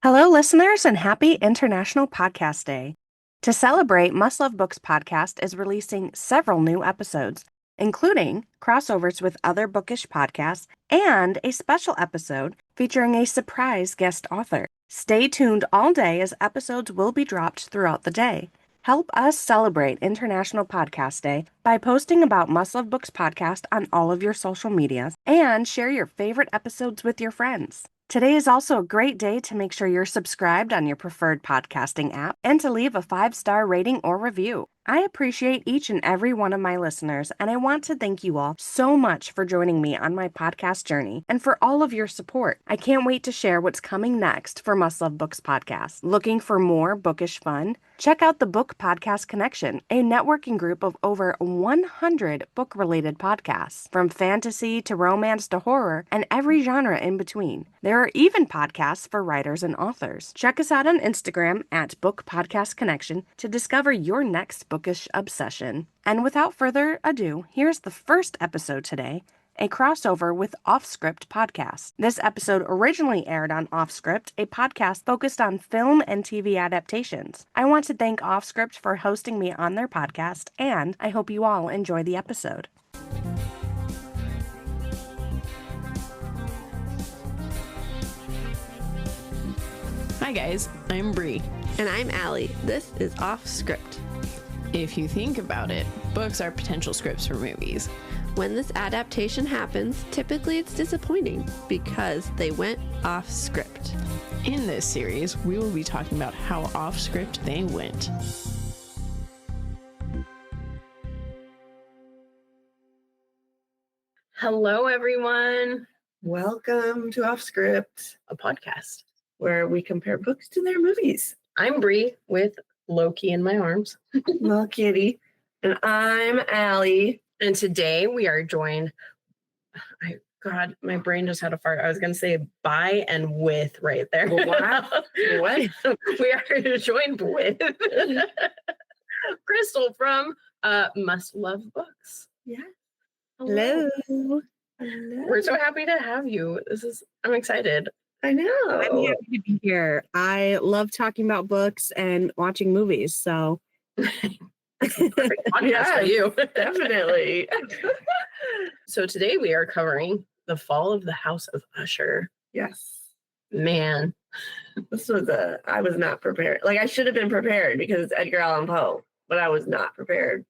Hello, listeners, and happy International Podcast Day. To celebrate, Must Love Books podcast is releasing several new episodes, including crossovers with other bookish podcasts and a special episode featuring a surprise guest author. Stay tuned all day as episodes will be dropped throughout the day. Help us celebrate International Podcast Day by posting about Must Love Books podcast on all of your social medias and share your favorite episodes with your friends. Today is also a great day to make sure you're subscribed on your preferred podcasting app and to leave a 5-star rating or review. I appreciate each and every one of my listeners, and I want to thank you all so much for joining me on my podcast journey and for all of your support. I can't wait to share what's coming next for Must Love Books podcast. Looking for more bookish fun? Check out the Book Podcast Connection, a networking group of over 100 book-related podcasts, from fantasy to romance to horror and every genre in between. There are even podcasts for writers and authors. Check us out on Instagram at Book Podcast Connection to discover your next bookish obsession. And without further ado, here's the first episode today, a crossover with Offscript podcast. This episode originally aired on Offscript, a podcast focused on film and TV adaptations. I want to thank Offscript for hosting me on their podcast, and I hope you all enjoy the episode. Hi guys, I'm Bree. And I'm Allie. This is Offscript. If you think about it, books are potential scripts for movies. When this adaptation happens, typically it's disappointing because they went off script. In this series, we will be talking about how off script they went. Hello, everyone. Welcome to Offscript, A podcast. where we compare books to their movies. I'm Bree with Loki in my arms. Well, Kitty. And I'm Allie. And today we are joined. God, my brain just had a fart. I was going to say by and with right there. What? What? We are joined with Crystal from Must Love Books. Yeah. Hello. Hello. We're so happy to have you. I'm excited. I know. I'm happy to be here. I love talking about books and watching movies. So, Perfect podcast for you. Definitely. So today we are covering the fall of the House of Usher. Yes. Man, I was not prepared. Like, I should have been prepared because it's Edgar Allen Poe, but I was not prepared.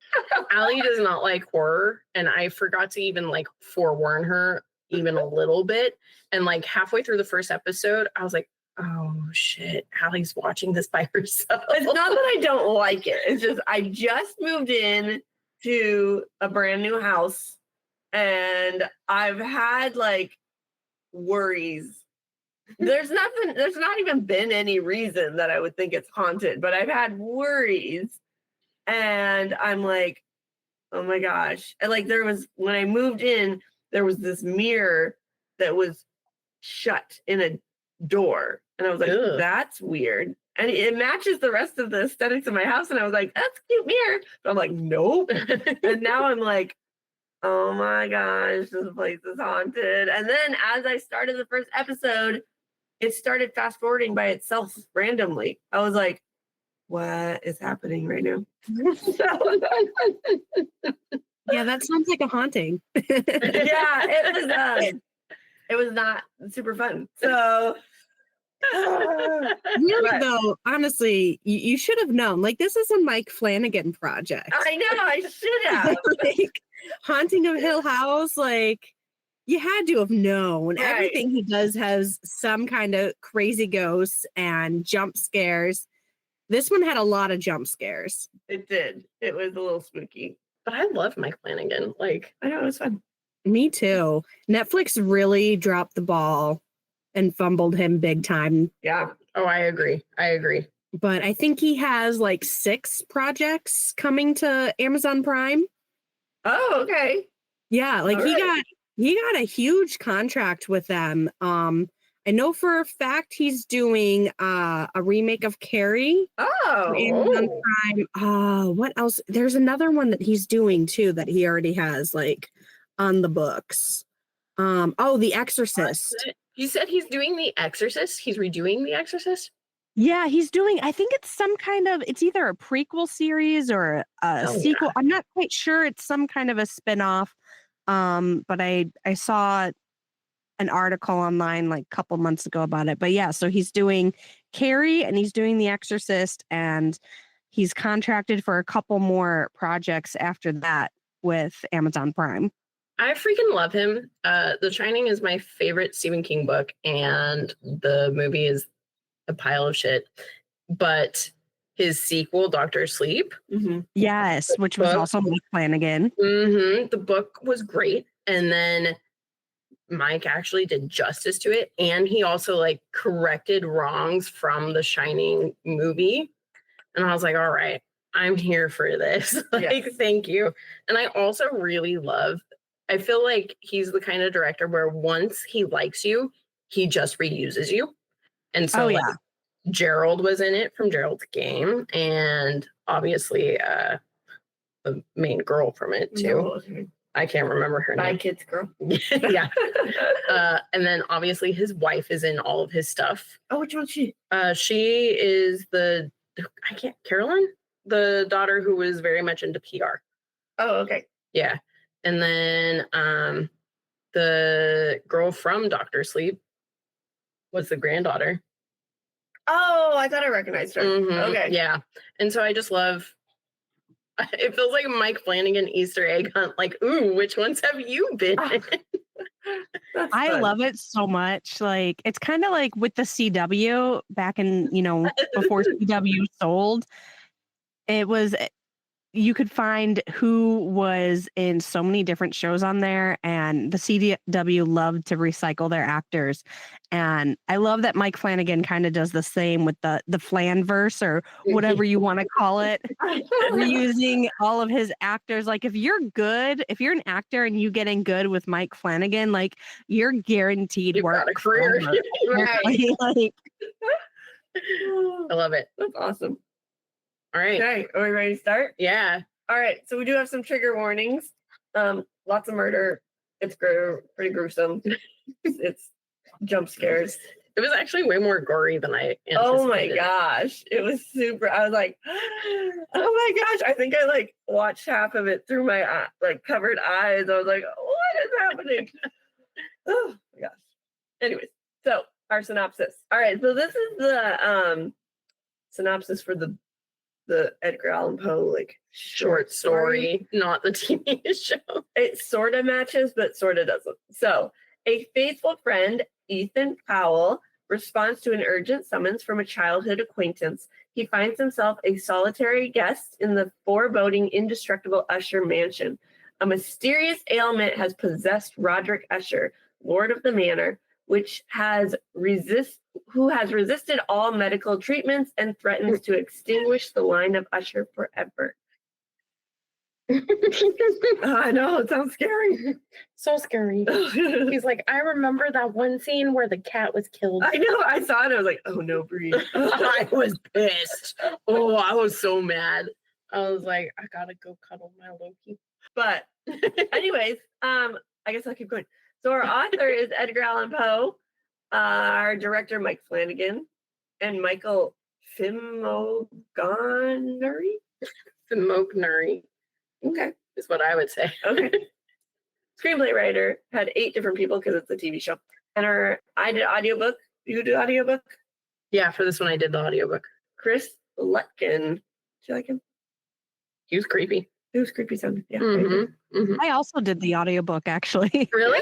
Allie does not like horror, and I forgot to even forewarn her even a little bit. And halfway through the first episode, I was like, oh shit, Allie's watching this by herself. It's not that I don't like it. It's just I just moved in to a brand new house and I've had worries. There's not even been any reason that I would think it's haunted, but I've had worries. And I'm like, oh my gosh. And when I moved in, there was this mirror that was shut in a door. And I was like, Ugh. That's weird. And it matches the rest of the aesthetics of my house. And I was like, that's a cute mirror. But I'm like, nope. And now I'm like, oh my gosh, this place is haunted. And then as I started the first episode, it started fast forwarding by itself randomly. I was like, what is happening right now? yeah, that sounds like a haunting. Yeah, it was not super fun. So Really, though, honestly, you should have known. This is a Mike Flanagan project. I know, I should have. Haunting of Hill House, you had to have known. Right. Everything he does has some kind of crazy ghosts and jump scares. This one had a lot of jump scares. It did. It was a little spooky. But I love Mike Flanagan. I know, it was fun. Me too. Netflix really dropped the ball and fumbled him big time. Yeah. Oh, I agree. But I think he has 6 projects coming to Amazon Prime. Oh, okay. Yeah, he got a huge contract with them. I know for a fact he's doing a remake of Carrie. Oh. Amazon Prime. What else? There's another one that he's doing too that he already has on the books. The Exorcist. You said he's doing The Exorcist. He's redoing The Exorcist. Yeah, he's doing, I think it's some kind of, it's either a prequel series or a sequel. Yeah. I'm not quite sure. It's some kind of a spin-off. But I saw an article online like a couple months ago about it. But yeah, so he's doing Carrie and he's doing The Exorcist, and he's contracted for a couple more projects after that with Amazon Prime. I freaking love him. The Shining is my favorite Stephen King book, and the movie is a pile of shit. But his sequel, Doctor Sleep, Yes, which was also Mike Flanagan. the book was great. And then Mike actually did justice to it. And he also like corrected wrongs from the Shining movie. And I was like, all right, I'm here for this. Like, thank you. And I also really love, I feel like he's the kind of director where once he likes you, he just reuses you. And so like, Gerald was in it from Gerald's Game, and obviously the main girl from it too. I can't remember her name. My Kids Girl. Yeah. And then obviously his wife is in all of his stuff. Oh, which one's she? She is Carolyn, the daughter who was very much into PR. Oh, okay. Yeah. And then the girl from Dr. Sleep was the granddaughter. Oh, I thought I recognized her. Okay. Yeah. And so I just love, it feels like Mike Flanagan Easter egg hunt. Like, ooh, which ones have you been in? I love it so much. Like, it's kind of like with the CW back in, before CW sold. It was, you could find who was in so many different shows on there, and the CW loved to recycle their actors. And I love that Mike Flanagan kind of does the same with the Flanverse, or whatever you want to call it, reusing all of his actors. Like, if you're an actor and you get in good with Mike Flanagan, like, you're guaranteed work. Got a career. Right. Like, I love it. That's awesome. All right. Okay, are we ready to start? Yeah. All right, so we do have some trigger warnings. Lots of murder. It's pretty gruesome. It's jump scares. It was actually way more gory than I anticipated. Oh my gosh. It was super. I was like, oh my gosh. I think I like watched half of it through my like covered eyes. I was like, what is happening? Oh my gosh. Anyways, so our synopsis. All right, so this is the synopsis for the Edgar Allan Poe like short story, not the TV show. It sort of matches, but sort of doesn't. So, a faithful friend, Ethan Powell, responds to an urgent summons from a childhood acquaintance. He finds himself a solitary guest in the foreboding, indestructible Usher mansion. A mysterious ailment has possessed Roderick Usher, Lord of the Manor, who has resisted all medical treatments and threatens to extinguish the line of Usher forever. I know, it sounds scary. So scary. He's like, I remember that one scene where the cat was killed. I know, I saw it. I was like, oh no, breathe. I was pissed. Oh, I was so mad. I was like, I gotta go cuddle my Loki. But anyways, I guess I'll keep going. So our author is Edgar Allan Poe, our director Mike Flanagan, and Michael Fimognari. Fimognari. Okay. Is what I would say. Okay. Screenplay writer, had 8 different people because it's a TV show. And I did audiobook. You did audiobook? Yeah, for this one I did the audiobook. Chris Lutkin. Did you like him? He was creepy. He was creepy sounding. Yeah. I also did the audiobook, actually. Really?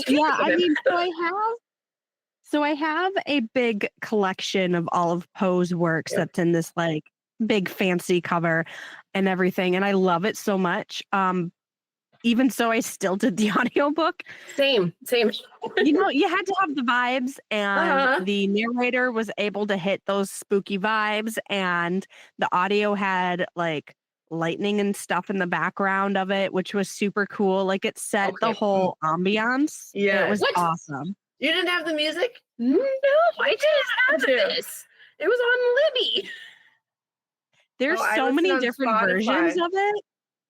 Yeah, I mean, so I have a big collection of all of Poe's works that's in this like big fancy cover and everything, and I love it so much. Even so, I still did the audiobook. Same. You had to have the vibes, and the narrator was able to hit those spooky vibes, and the audio had like lightning and stuff in the background of it, which was super cool. Like, it set the whole ambiance. Yeah, it was awesome. You didn't have the music? No, I didn't have this. It was on Libby. There's so many different versions of it.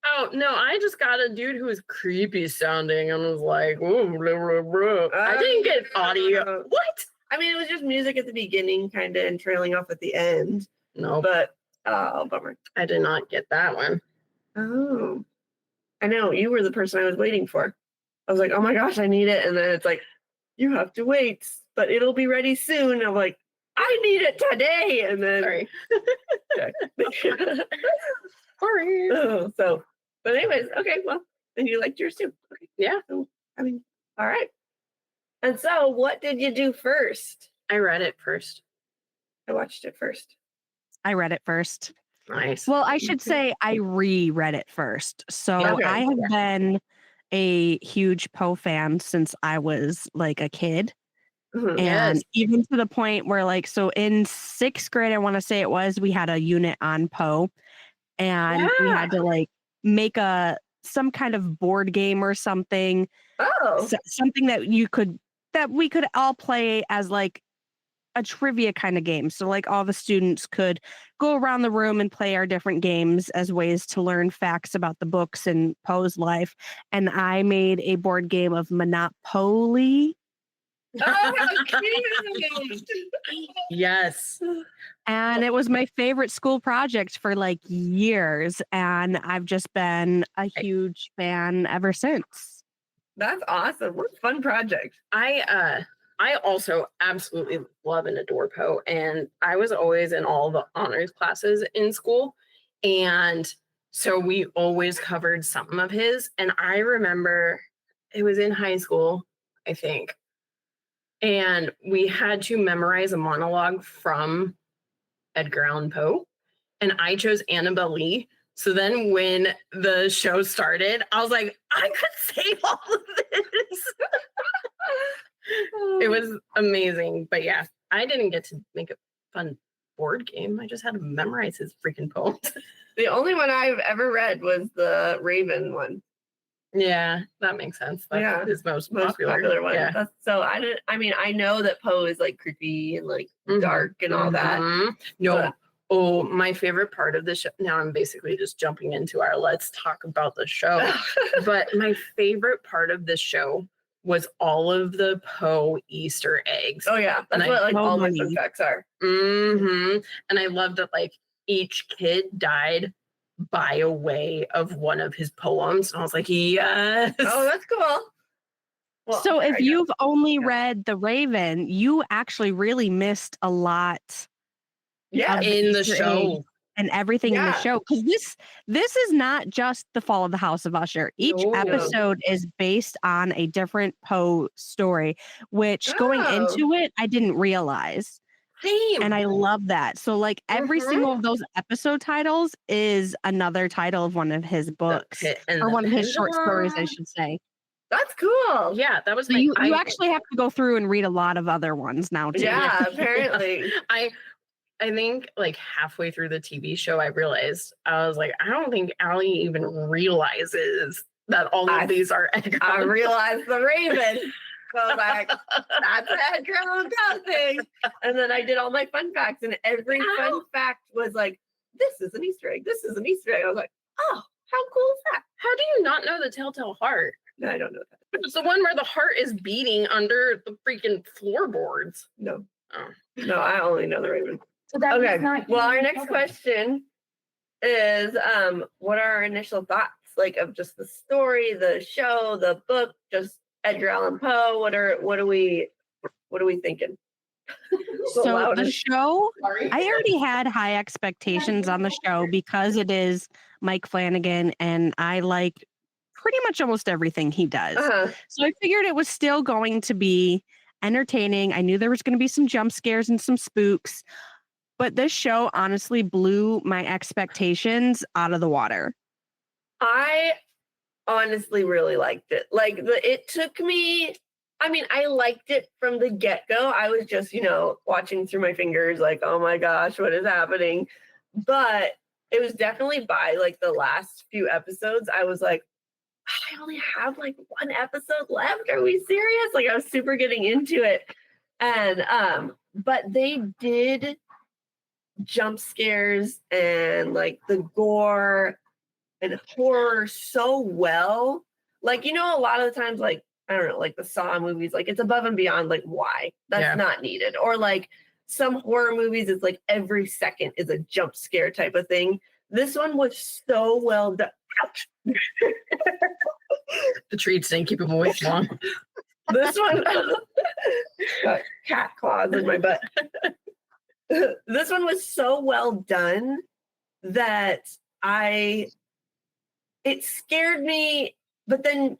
Oh no, I just got a dude who was creepy sounding and was like, "Ooh, blah, blah, blah." I didn't get audio. What? I mean, it was just music at the beginning, kind of, and trailing off at the end. No, But bummer. I did not get that one. Oh, I know you were the person I was waiting for. I was like, oh my gosh, I need it, and then it's like, you have to wait, but it'll be ready soon. I'm like, I need it today, and then Sorry. sorry. So, but anyways, okay, well, and you liked yours too. Okay, Yeah. So, I mean, all right. And so, what did you do first? I read it first. I watched it first. I read it first. Nice. Well, I should say I reread it first. So Okay. I have been a huge Poe fan since I was like a kid. Mhm. And even to the point where, like, so in 6th grade, I want to say it was, we had a unit on Poe, and we had to like make some kind of board game or something, Oh, something that we could all play as like a trivia kind of game. So like all the students could go around the room and play our different games as ways to learn facts about the books and Poe's life. And I made a board game of Monopoly. how cute. Yes. And it was my favorite school project for like years. And I've just been a huge fan ever since. That's awesome. What a fun project. I also absolutely love and adore Poe, and I was always in all the honors classes in school, and so we always covered something of his. And I remember it was in high school, I think, and we had to memorize a monologue from Edgar Allan Poe, and I chose Annabelle Lee. So then when the show started, I was like, I could say all of this. It was amazing. But yeah, I didn't get to make a fun board game. I just had to memorize his freaking poems. The only one I've ever read was the Raven one. Yeah, that makes sense. That's his most popular one. Yeah. So I know that Poe is like creepy and like dark and all that. No. But- Oh, my favorite part of the show. Now I'm basically just jumping into our let's talk about the show. But my favorite part of the show was all of the Poe Easter eggs. Oh yeah, that's And what like all my totally- fun facts are. And I love that like each kid died by a way of one of his poems. And I was like, yes. Oh, that's cool. Well, So if there you you've only read The Raven, you actually really missed a lot Yeah, of in the Easter show. eggs and everything in the Yeah. show, because this is not just the fall of the House of Usher. Each No. episode is based on a different Poe story, which going Oh. into it I didn't realize, Same. and I love that. So like every single of those episode titles is another title of one of his books, or one of his short stories, I should say. That's cool. Yeah, that was So you actually have to go through and read a lot of other ones now too. Yeah, apparently. I think like halfway through the TV show, I realized, I was like, I don't think Allie even realizes that all of these are Edgar I Allan Poe. realized the Raven. So I was like, that's an Edgar Allan Poe thing. And then I did all my fun facts, and every fun fact was like, this is an Easter egg. This is an Easter egg. I was like, oh, how cool is that? How do you not know the Telltale Heart? No, I don't know that. It's the one where the heart is beating under the freaking floorboards. No. Oh. No, I only know the Raven. So that Okay. was not Well, our even next covered. question is what are our initial thoughts like of just the story, the show, the book, just Edgar Allan Poe? What are we thinking? So the loudest. show, Sorry. I already had high expectations on the show because it is Mike Flanagan, and I like pretty much almost everything he does. So I figured it was still going to be entertaining. I knew there was going to be some jump scares and some spooks, but this show honestly blew my expectations out of the water. I honestly really liked it. Like it took me, I mean, I liked it from the get-go. I was just, watching through my fingers like, oh my gosh, what is happening? But it was definitely by like the last few episodes, I was like, I only have like one episode left. Are we serious? Like I was super getting into it. And but they did jump scares and like the gore and horror so well. Like, you know, a lot of the times, like, I don't know, like the Saw movies, like it's above and beyond, like, why? That's not needed. Or like some horror movies, it's like every second is a jump scare type of thing. This one was so well done. Ouch. The treats didn't keep him away for long. This one got cat claws in my butt. This one was so well done that it scared me, but then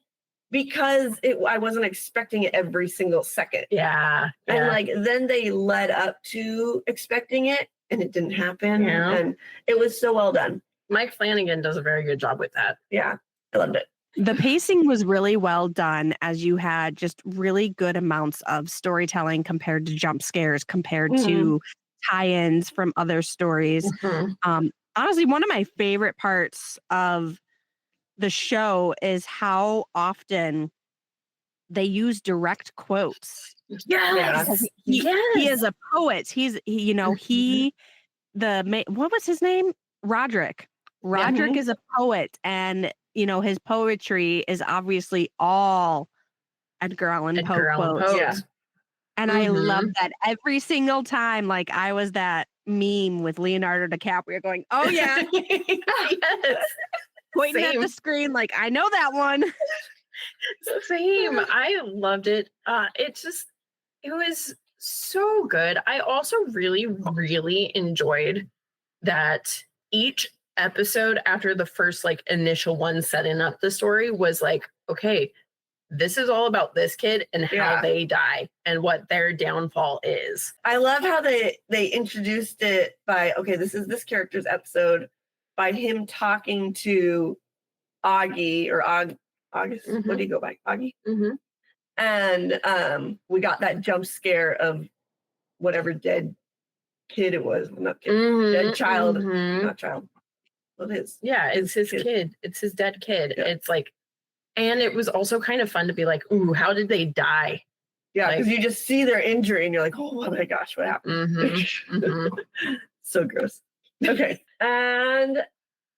because I wasn't expecting it every single second. Yeah. And like then they led up to expecting it and it didn't happen. Yeah. And it was so well done. Mike Flanagan does a very good job with that. Yeah. I loved it. The pacing was really well done, as you had just really good amounts of storytelling compared to jump scares, compared to tie-ins from other stories. Honestly, one of my favorite parts of the show is how often they use direct quotes. Yes. He is a poet. What was his name? Roderick. Roderick is a poet, and his poetry is obviously all Edgar Allan Poe quotes. Yeah. And I love that every single time. Like I was that meme with Leonardo DiCaprio going, "Oh yeah," Yes. pointing at the screen like, "I know that one." Same. I loved it. It was so good. I also really, really enjoyed that each episode after the first like initial one setting up the story was like, okay, this is all about this kid and how they die and what their downfall is. I love how they introduced it by, okay, this is this character's episode, by him talking to Augie or August. What do you go by? Augie? And we got that jump scare of whatever dead kid it was. Not kid, dead child. Not child. What is? Yeah, it's his kid. It's his dead kid. Yeah. It's like, and it was also kind of fun to be like, ooh, how did they die? Yeah, because you just see their injury and you're like, oh my gosh, what happened? So gross. Okay. And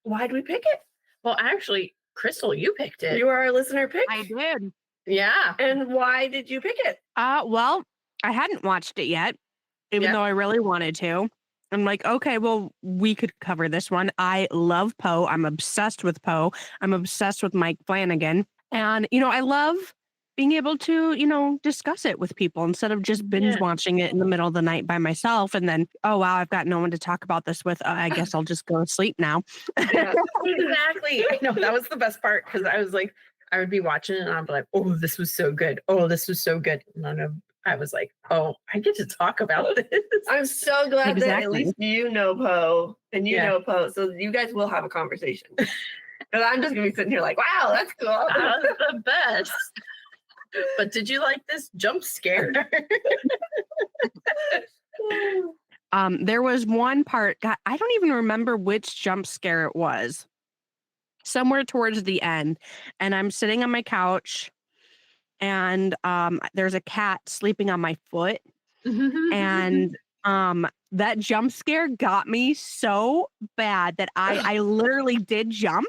why'd we pick it? Well, actually, Crystal, you picked it. You were our listener pick. I did. Yeah. And why did you pick it? Well, I hadn't watched it yet, even though I really wanted to. I'm like, okay, well, we could cover this one. I love Poe. I'm obsessed with Poe. I'm obsessed with Mike Flanagan. And, I love being able to, discuss it with people instead of just binge watching it in the middle of the night by myself. And then, oh, wow, I've got no one to talk about this with. I guess I'll just go to sleep now. Exactly. I know that was the best part because I was like, I would be watching it and I'd be like, oh, this was so good. Oh, this was so good. And I was like, oh, I get to talk about this. I'm so glad that at least you know Poe and you know Poe. So you guys will have a conversation. Because I'm just going to be sitting here like, wow, that's cool. That was the best. But did you like this jump scare? There was one part, God, I don't even remember which jump scare it was. Somewhere towards the end. And I'm sitting on my couch. And there's a cat sleeping on my foot. And that jump scare got me so bad that I literally did jump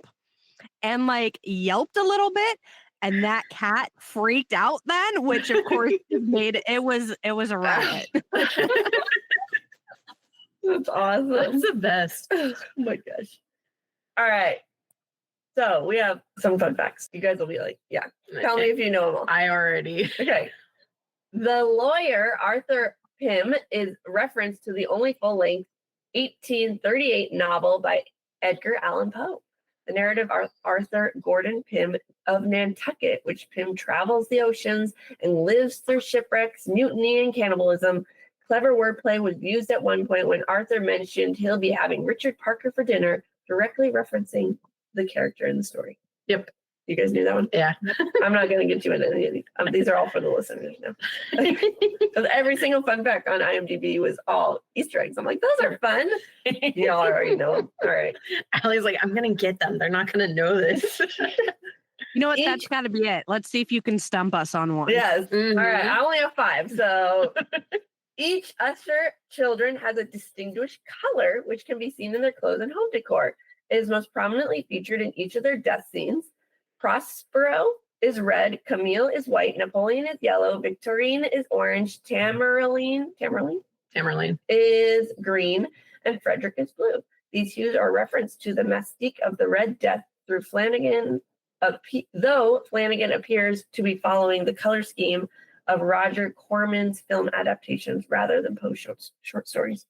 and like yelped a little bit. And that cat freaked out then, which of course made it was a riot. That's awesome. That's the best. Oh my gosh. All right. So we have some fun facts. You guys will be like, yeah. Tell me if you know them all. I already. Okay. The lawyer, Arthur Pym, is reference to the only full-length 1838 novel by Edgar Allan Poe. The narrative Arthur Gordon Pym of Nantucket, which Pym travels the oceans and lives through shipwrecks, mutiny, and cannibalism. Clever wordplay was used at one point when Arthur mentioned he'll be having Richard Parker for dinner, directly referencing the character in the story. Yep. You guys knew that one? Yeah. I'm not going to get you into any of these. These are all for the listeners now. Because every single fun fact on IMDb was all Easter eggs. I'm like, those are fun. Y'all already know them. All right. Allie's like, I'm going to get them. They're not going to know this. You know what? That's got to be it. Let's see if you can stump us on one. Yes. All right. I only have 5. So each Usher children has a distinguished color, which can be seen in their clothes and home decor. is most prominently featured in each of their death scenes. Prospero is red, Camille is white, Napoleon is yellow, Victorine is orange, Tamerlane is green, and Frederick is blue. These hues are referenced to the mystique of the Red Death through Flanagan, though Flanagan appears to be following the color scheme of Roger Corman's film adaptations rather than Poe's short stories.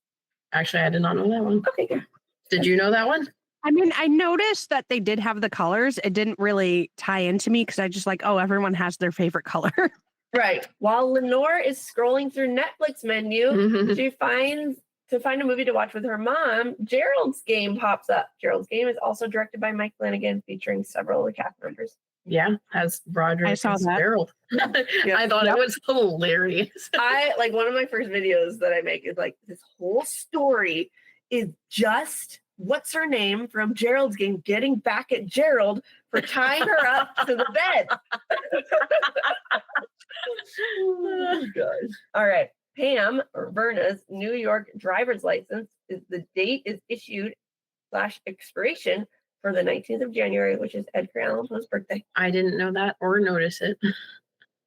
Actually, I did not know that one. Okay, good. Did you know that one? I mean, I noticed that they did have the colors. It didn't really tie into me because I just like, oh, everyone has their favorite color. Right. While Lenore is scrolling through Netflix menu, she finds to find a movie to watch with her mom, Gerald's Game pops up. Gerald's Game is also directed by Mike Flanagan, featuring several of the cast members. Yeah, has Roger I saw and that. Gerald. I thought it was hilarious. I like one of my first videos that I make is like this whole story is just what's her name from Gerald's Game getting back at Gerald for tying her up to the bed. Oh gosh. All right. Pam or Verna's New York driver's license the date is issued / expiration for the 19th of January, which is Edgar Allan Poe's birthday. I didn't know that or notice it.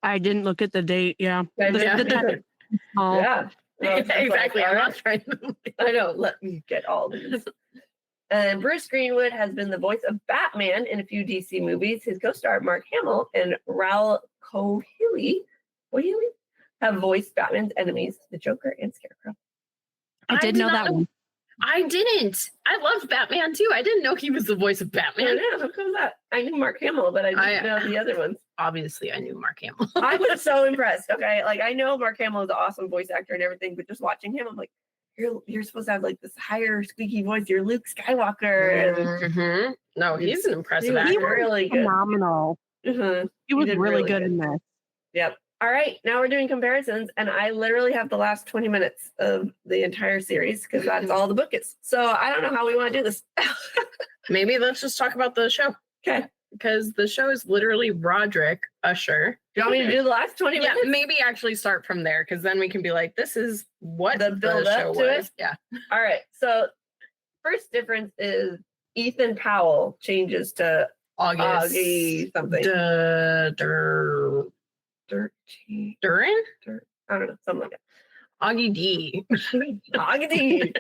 I didn't look at the date. Yeah. Yeah. Oh. Well, Exactly. like, I'm all not trying to. I know. Let me get all these. And Bruce Greenwood has been the voice of Batman in a few DC movies. His co-star Mark Hamill and Raoul Kohili have voiced Batman's enemies, the Joker and Scarecrow. I did know that one. I didn't. I loved Batman too. I didn't know he was the voice of Batman. Yeah, how come that? I knew Mark Hamill, but I didn't know the other ones. Obviously, I knew Mark Hamill. I was so impressed. Okay, like I know Mark Hamill is an awesome voice actor and everything, but just watching him, I'm like, you're supposed to have like this higher squeaky voice. You're Luke Skywalker. And No, he's an impressive actor. He was really good. Phenomenal. He was really good in this. Yep. All right, now we're doing comparisons, and I literally have the last 20 minutes of the entire series because that's all the book is. So I don't know how we want to do this. Maybe let's just talk about the show. Okay. Because the show is literally Roderick Usher. Do you want me to do the last 20 minutes? Yeah, maybe actually start from there because then we can be like, this is what the build up show to was. it. Yeah. All right. So first difference is Ethan Powell changes to Augie something. Durin? I don't know, something like that. Augie D. Augie D.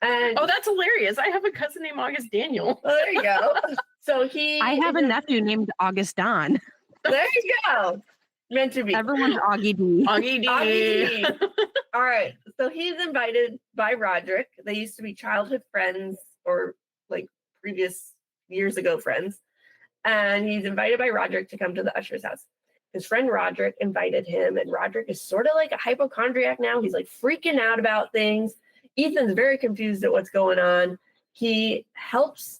And oh, that's hilarious. I have a cousin named August Daniel. Oh, there you go. So I have a nephew named August Don. There you go. Meant to be. Everyone's Augie D. Augie D. Augie D. All right. So he's invited by Roderick. They used to be childhood friends or like previous years ago friends. And he's invited by Roderick to come to the Usher's house. His friend Roderick invited him, and Roderick is sort of like a hypochondriac now. He's like freaking out about things. Ethan's very confused at what's going on. He helps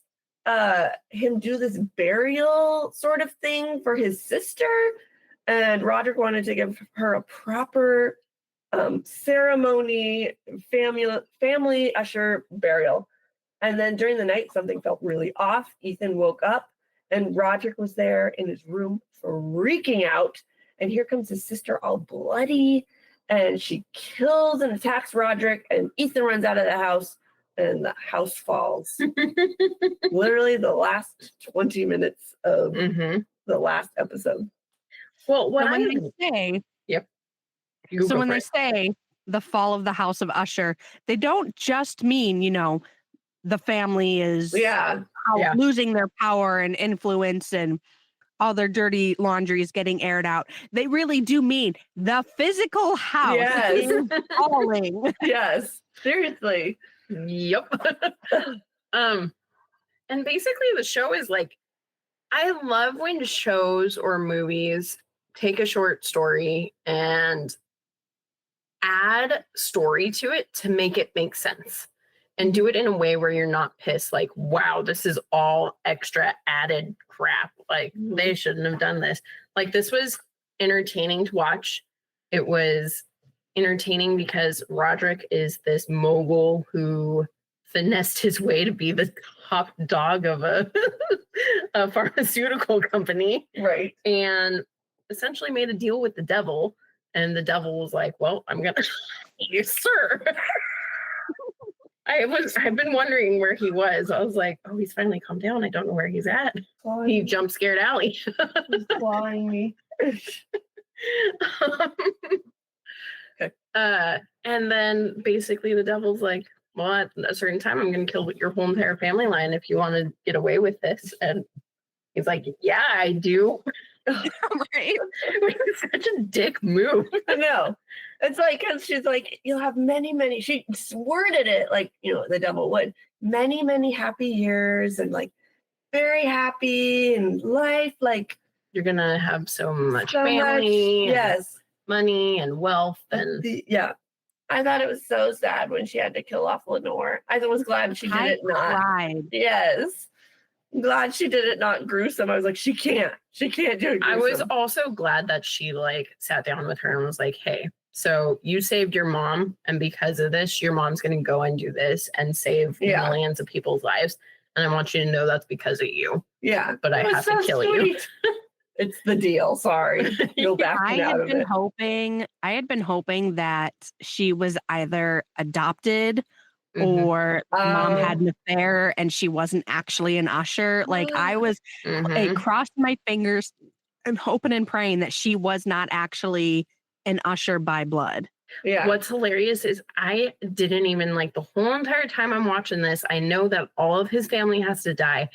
him do this burial sort of thing for his sister, and Roderick wanted to give her a proper ceremony, family Usher burial. And then during the night, something felt really off. Ethan woke up, and Roderick was there in his room freaking out. And here comes his sister all bloody. And she kills and attacks Roderick. And Ethan runs out of the house. And the house falls. Literally the last 20 minutes of the last episode. Well, when they say... Yep. So when they say the fall of the House of Usher, they don't just mean, the family is losing their power and influence and all their dirty laundry is getting aired out. They really do mean the physical house is falling. Yes, seriously. Yep. And basically the show is like, I love when shows or movies take a short story and add story to it to make it make sense. And do it in a way where you're not pissed, like, wow, this is all extra added crap. Like, they shouldn't have done this. Like, this was entertaining to watch. It was entertaining because Roderick is this mogul who finessed his way to be the top dog of a pharmaceutical company. Right. And essentially made a deal with the devil. And the devil was like, well, I'm going to, yes, sir. I've been wondering where he was. I was like, oh, he's finally calmed down. I don't know where he's at. He jump scared Allie. He's clawing me. Okay. And then basically the devil's like, well, at a certain time, I'm going to kill your whole entire family line if you want to get away with this. And he's like, yeah, I do. Right? It's such a dick move. I know. It's like, because she's like, you'll have many, she worded it like, the devil would. Many happy years and like very happy and life. Like, you're going to have so much family. Yes. Money and wealth. And yeah. I thought it was so sad when she had to kill off Lenore. I was glad she did it not. Cried. Yes. I'm glad she did it not gruesome. I was like, she can't do it gruesome. I was also glad that she like sat down with her and was like, hey, so you saved your mom, and because of this, your mom's going to go and do this and save millions of people's lives. And I want you to know that's because of you. Yeah. But I have to kill you. It's the deal. Sorry. You'll back out of it. I had been hoping that she was either adopted or mom had an affair and she wasn't actually an usher. Like I was crossed my fingers and hoping and praying that she was not actually an usher by blood. Yeah. What's hilarious is I didn't even like the whole entire time I'm watching this. I know that all of his family has to die.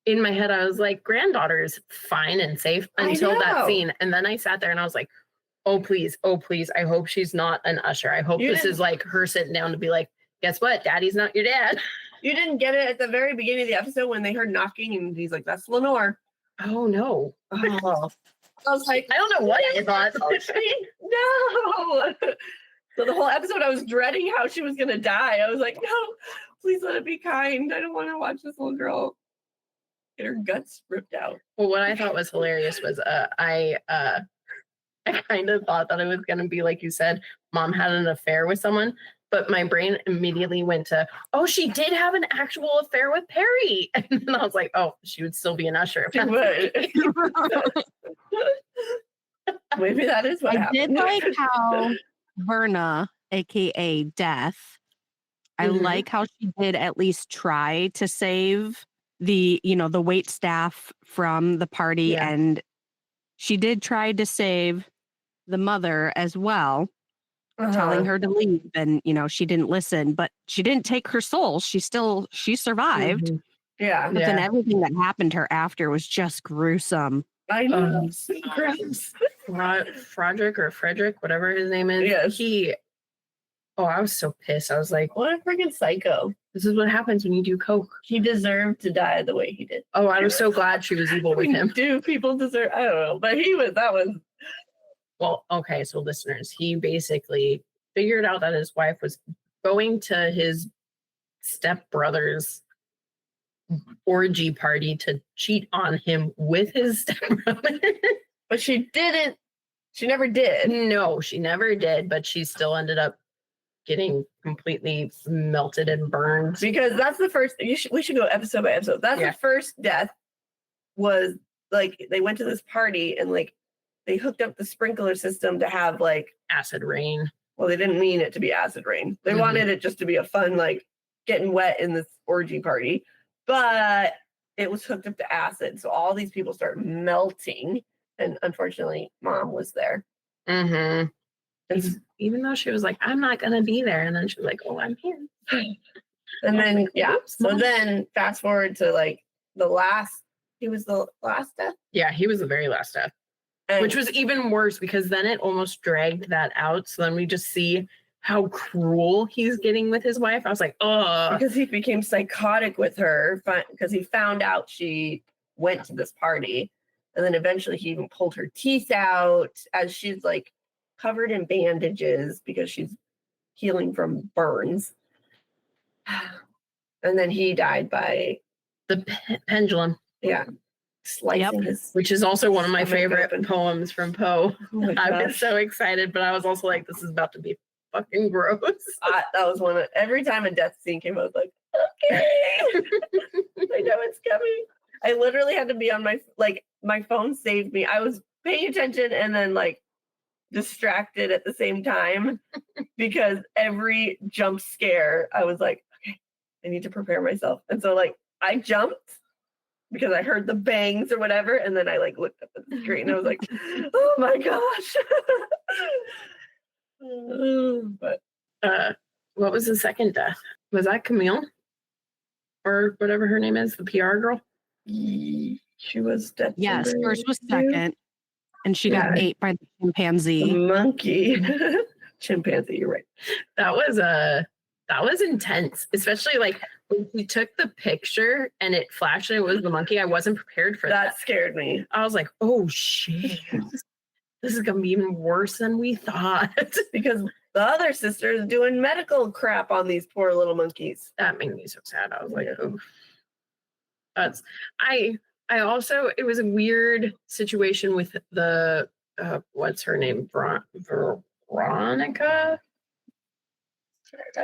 In my head, I was like, granddaughter's fine and safe until that scene. And then I sat there and I was like, oh, please. I hope she's not an usher. I hope this is like her sitting down to be like, guess what? Daddy's not your dad. You didn't get it at the very beginning of the episode when they heard knocking and he's like, that's Lenore. Oh, no. Oh. I was like, I don't know what I thought. No. So the whole episode, I was dreading how she was going to die. I was like, no, please let it be kind. I don't want to watch this little girl get her guts ripped out. Well, what I thought was hilarious was I kind of thought that it was going to be, like you said, mom had an affair with someone. But my brain immediately went to, oh, she did have an actual affair with Perry. And then I was like, oh, she would still be an usher. Maybe that is what happened. I did like how Verna, aka Death, I like how she did at least try to save the wait staff from the party. And she did try to save the mother as well. Telling her to leave, and she didn't listen, but she didn't take her soul. She survived. Yeah. But then everything that happened to her after was just gruesome. I know. Frederick, whatever his name is. Yes. I was so pissed. I was like, what a freaking psycho. This is what happens when you do coke. He deserved to die the way he did. Oh, I was so glad she was evil with him. Do people deserve? I don't know, but that was. Well, okay, so listeners, he basically figured out that his wife was going to his stepbrother's orgy party to cheat on him with his stepbrother. But she didn't. She never did. No, she never did, but she still ended up getting completely melted and burned. Because that's the first, we should go episode by episode. That's the first death was like, they went to this party and like, they hooked up the sprinkler system to have like acid rain. Well, they didn't mean it to be acid rain. They wanted it just to be a fun, like getting wet in this orgy party, but it was hooked up to acid. So all these people start melting. And unfortunately, mom was there. And even though she was like, I'm not going to be there. And then she was like, oh, I'm here. And then, so then fast forward to like he was the last death. Yeah, he was the very last death. Which was even worse because then it almost dragged that out. So then we just see how cruel he's getting with his wife. I was like, oh. Because he became psychotic with her because he found out she went to this party. And then eventually he even pulled her teeth out as she's like covered in bandages because she's healing from burns. And then he died by the pendulum. Yeah. Slicing his, which is also one of my favorite poems from Poe. I was so excited, but I was also like, this is about to be fucking gross. That was every time a death scene came, I was like, okay, I know it's coming. I literally had to be on my phone saved me. I was paying attention and then like distracted at the same time because every jump scare, I was like, okay, I need to prepare myself. And so like I jumped because I heard the bangs or whatever. And then I like looked up at the screen and I was like, oh my gosh. But what was the second death? Was that Camille? Or whatever her name is, the PR girl? she was dead. Yes, first was second. And she got ate by the chimpanzee. The monkey. Chimpanzee, you're right. That was intense, especially like when he took the picture and it flashed and it was the monkey. I wasn't prepared for that. That scared me. I was like, oh shit, this is gonna be even worse than we thought. Because the other sister is doing medical crap on these poor little monkeys. That made me so sad. I was like, oh, I also, it was a weird situation with the what's her name, Veronica.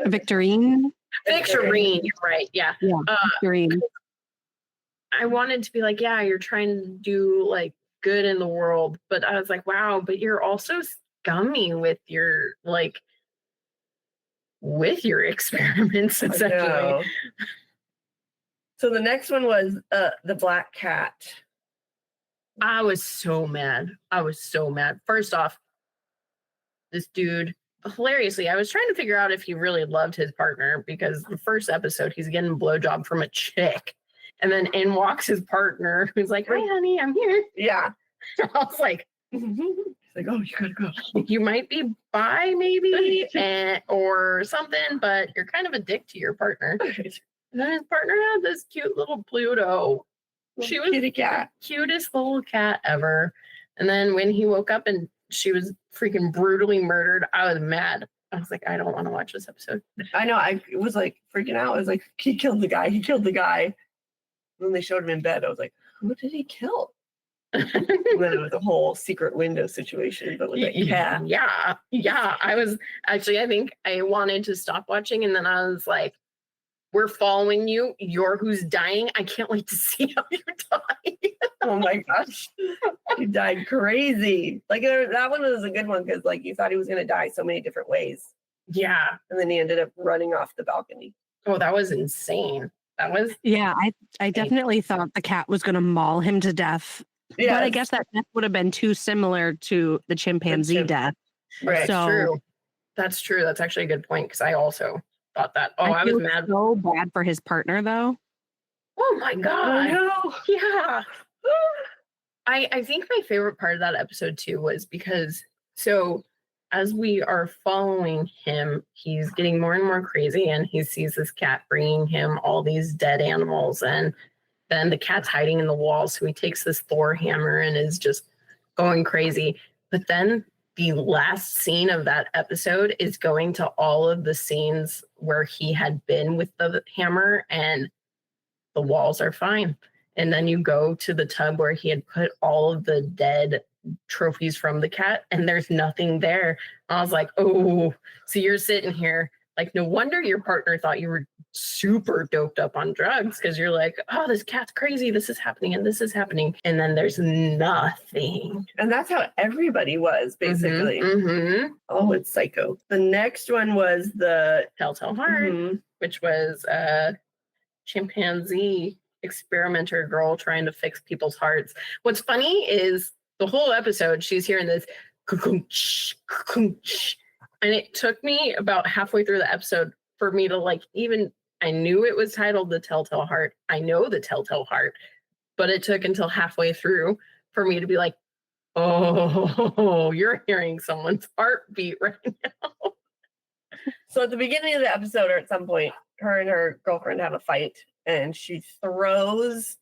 Victorine. Victorine, you're right. Yeah. Victorine. I wanted to be like, yeah, you're trying to do like good in the world, but I was like, wow, but you're also scummy with your experiments, essentially. So the next one was the black cat. I was so mad. First off, this dude, hilariously, I was trying to figure out if he really loved his partner, because the first episode he's getting a blowjob from a chick, and then in walks his partner who's like, "Hi, honey, I'm here." Yeah. I was like, he's like, "Oh, you gotta go. You might be bi, maybe, or something, but you're kind of a dick to your partner." And then his partner had this cute little Pluto. She was kitty cat. The cutest little cat ever. And then when he woke up and she was freaking brutally murdered, I was mad. I was like, I don't want to watch this episode. I know. I was like freaking out. I was like, he killed the guy. And then they showed him in bed. I was like, who did he kill? And then it was a whole secret window situation. But with a cat. Yeah. I was actually, I think I wanted to stop watching. And then I was like, we're following you. You're who's dying. I can't wait to see how you die. Oh my gosh. He died crazy. Like that one was a good one because like you thought he was going to die so many different ways. Yeah. And then he ended up running off the balcony. Oh, that was insane. Yeah, I definitely thought the cat was going to maul him to death. Yes. But I guess that death would have been too similar to the chimpanzee death. Right. So, That's true. That's actually a good point because I also thought that. Oh, I was mad. So bad for his partner, though. Oh my god! No. Yeah. I think my favorite part of that episode too was because as we are following him, he's getting more and more crazy, and he sees this cat bringing him all these dead animals, and then the cat's hiding in the wall. So he takes this Thor hammer and is just going crazy. But then the last scene of that episode is going to all of the scenes where he had been with the hammer, and the walls are fine. And then you go to the tub where he had put all of the dead trophies from the cat, and there's nothing there. I was like, oh, so you're sitting here like, no wonder your partner thought you were super doped up on drugs, because you're like, oh, this cat's crazy, this is happening and this is happening, and then there's nothing. And that's how everybody was basically. Mm-hmm. Oh, it's psycho. The next one was the Telltale Heart, which was a chimpanzee experimenter girl trying to fix people's hearts. What's funny is the whole episode she's hearing this and it took me about halfway through the episode for me to like, even I knew it was titled The Telltale Heart. I know the Telltale Heart, but it took until halfway through for me to be like, oh, you're hearing someone's heartbeat right now. So at the beginning of the episode, or at some point, her and her girlfriend have a fight, and she throws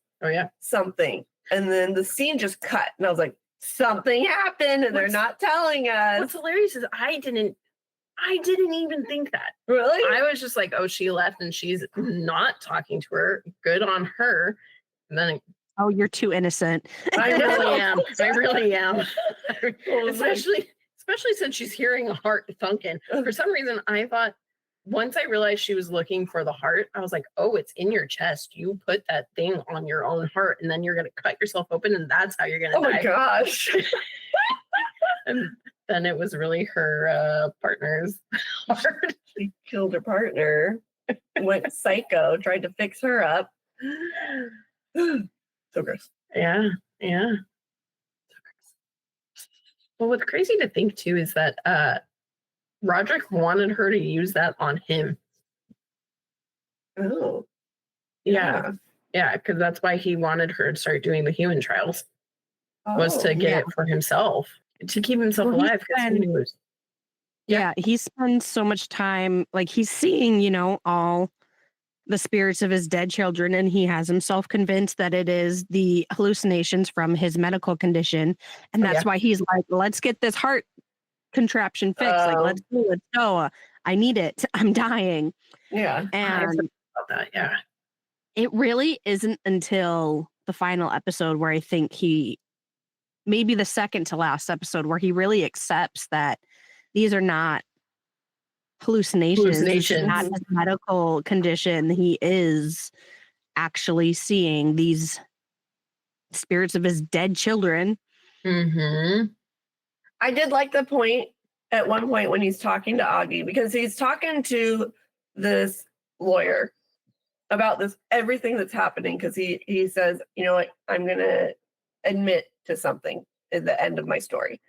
something, and then the scene just cut, and I was like, something happened, and they're not telling us. What's hilarious is I didn't even think that. Really? I was just like, oh, she left and she's not talking to her. Good on her. And then oh, you're too innocent. I really am. Especially since she's hearing a heart thunking. For some reason, I thought, once I realized she was looking for the heart, I was like, oh, it's in your chest. You put that thing on your own heart, and then you're going to cut yourself open, and that's how you're going to die. Oh, my gosh. And then it was really her partner's heart. She killed her partner. went psycho, tried to fix her up. So gross. Yeah. Well, what's crazy to think too is that Roderick wanted her to use that on him. Oh. Yeah, because that's why he wanted her to start doing the human trials, was to get it for himself, to keep himself alive. He spends so much time, like he's seeing, all the spirits of his dead children, and he has himself convinced that it is the hallucinations from his medical condition, and that's why he's like, let's get this heart contraption fixed. Like, let's go. I need it. I'm dying. Yeah, and about that. Yeah. It really isn't until the final episode where I think maybe the second to last episode, where he really accepts that these are not hallucinations. It's not his medical condition. He is actually seeing these spirits of his dead children. Mm-hmm. I did like the point at one point when he's talking to Augie, because he's talking to this lawyer about everything that's happening, because he says, like, I'm gonna admit to something at the end of my story.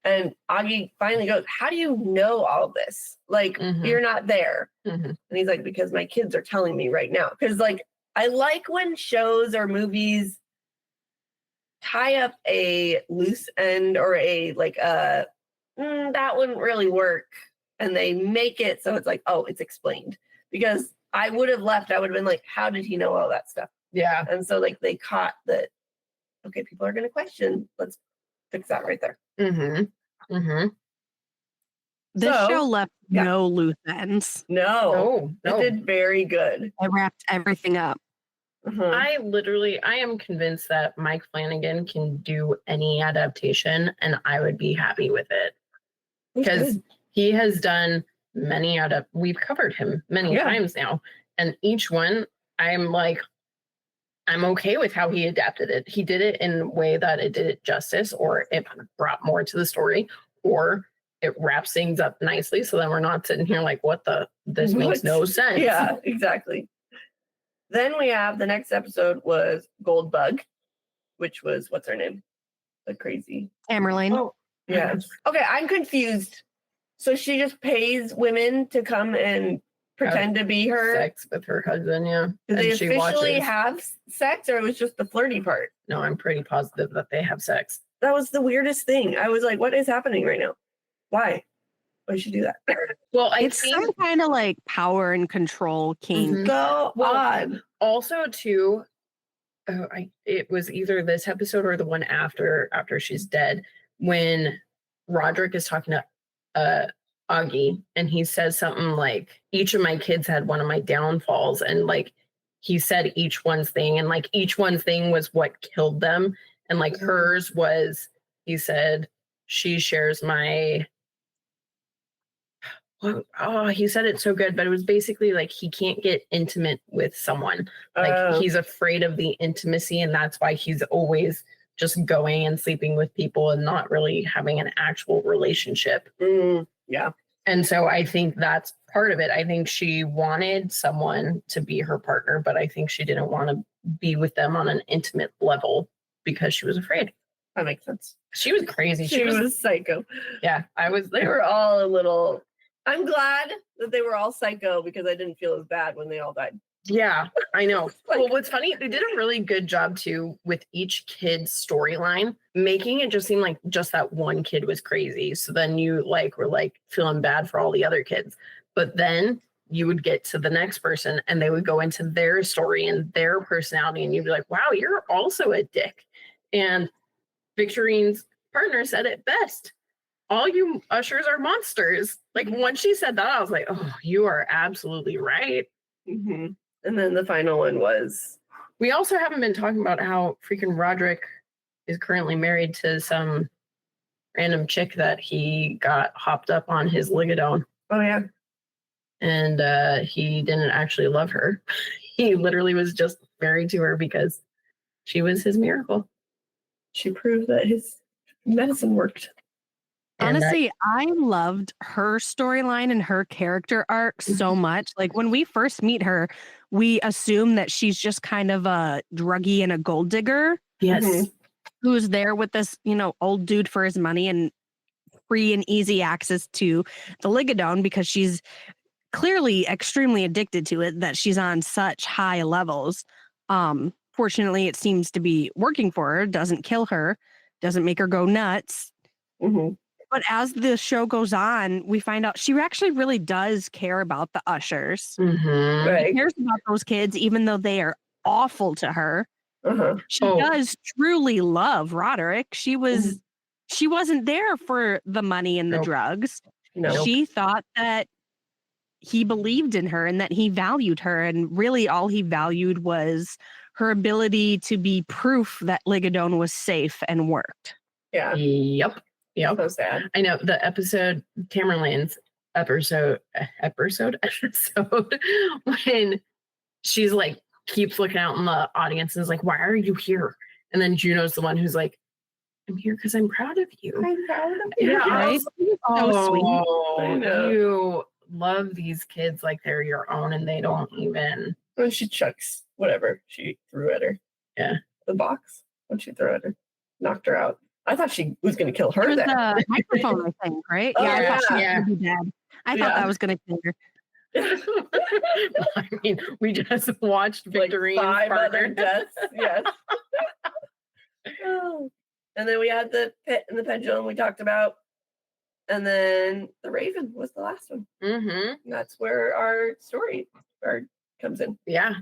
And Augie finally goes, how do you know all this? Like, you're not there. And he's like, because my kids are telling me right now. Because, like, I like when shows or movies tie up a loose end or that wouldn't really work. And they make it so it's like, oh, it's explained. Because I would have left. I would have been like, how did he know all that stuff? Yeah. And so, like, they caught that, okay, people are going to question. Let's fix that right there. This show left no loose ends. No. It did very good. I wrapped everything up. I am convinced that Mike Flanagan can do any adaptation, and I would be happy with it. Because he has done many we've covered him many times now, and each one I'm okay with how he adapted it. He did it in a way that it did it justice, or it brought more to the story, or it wraps things up nicely, so then we're not sitting here like, this makes no sense. Yeah, exactly. Then we have the next episode was Goldbug, which was, what's her name? The crazy Tamerlane. Oh, yeah. Okay, I'm confused. So she just pays women to come and pretend to be her? Sex with her husband, yeah. Did they officially have sex, or it was just the flirty part? No, I'm pretty positive that they have sex. That was the weirdest thing. I was like, what is happening right now? Why should you do that? Well, it's some kind of like power and control kink. So odd. Also, too, it was either this episode or the one after she's dead, when Roderick is talking to Augie, and he says something like, each of my kids had one of my downfalls, and like he said each one's thing, and like each one's thing was what killed them, and like hers was, he said, she shares my he said it so good, but it was basically like he can't get intimate with someone. Like he's afraid of the intimacy, and that's why he's always just going and sleeping with people and not really having an actual relationship. Yeah. And so I think that's part of it. I think she wanted someone to be her partner, but I think she didn't want to be with them on an intimate level because she was afraid. That makes sense. She was crazy. She was psycho. Yeah, They were all a little... I'm glad that they were all psycho, because I didn't feel as bad when they all died. Yeah, I know. Well, what's funny, they did a really good job too with each kid's storyline, making it just seem like just that one kid was crazy. So then you were feeling bad for all the other kids. But then you would get to the next person and they would go into their story and their personality, and you'd be like, wow, you're also a dick. And Victorine's partner said it best. All you ushers are monsters. Like, once she said that, I was like, oh, you are absolutely right. And then the final one was... We also haven't been talking about how freaking Roderick is currently married to some random chick that he got hopped up on his ligodone. Oh, yeah. And he didn't actually love her. He literally was just married to her because she was his miracle. She proved that his medicine worked. Honestly, I loved her storyline and her character arc so much. Like when we first meet her, we assume that she's just kind of a druggie and a gold digger. Yes. Who's there with this, old dude for his money and free and easy access to the Ligadone because she's clearly extremely addicted to it, that she's on such high levels. Fortunately, it seems to be working for her, doesn't kill her, doesn't make her go nuts. But as the show goes on, we find out she actually really does care about the Ushers. Right. She cares about those kids, even though they are awful to her. She does truly love Roderick. She wasn't there for the money and the drugs. She thought that he believed in her and that he valued her. And really all he valued was her ability to be proof that Ligadone was safe and worked. Yeah. Yep. So sad. I know the episode, Tamerlane's episode when she's like, keeps looking out in the audience and is like, why are you here? And then Juno's the one who's like, I'm here because I'm proud of you. I'm proud of you. Yeah, right? so sweet. You love these kids like they're your own and they don't even. When she chucks whatever she threw at her. Yeah. The box. When she threw at her. Knocked her out. I thought she was going to kill her. The microphone, I think, right? Oh, I thought she was yeah. going to be dead. I thought that was going to kill her. I mean, we just watched Victorine's like 5 other partner. deaths. Yes. And then we had the pit and the pendulum we talked about. And then the Raven was the last one. And that's where our story comes in. Yeah.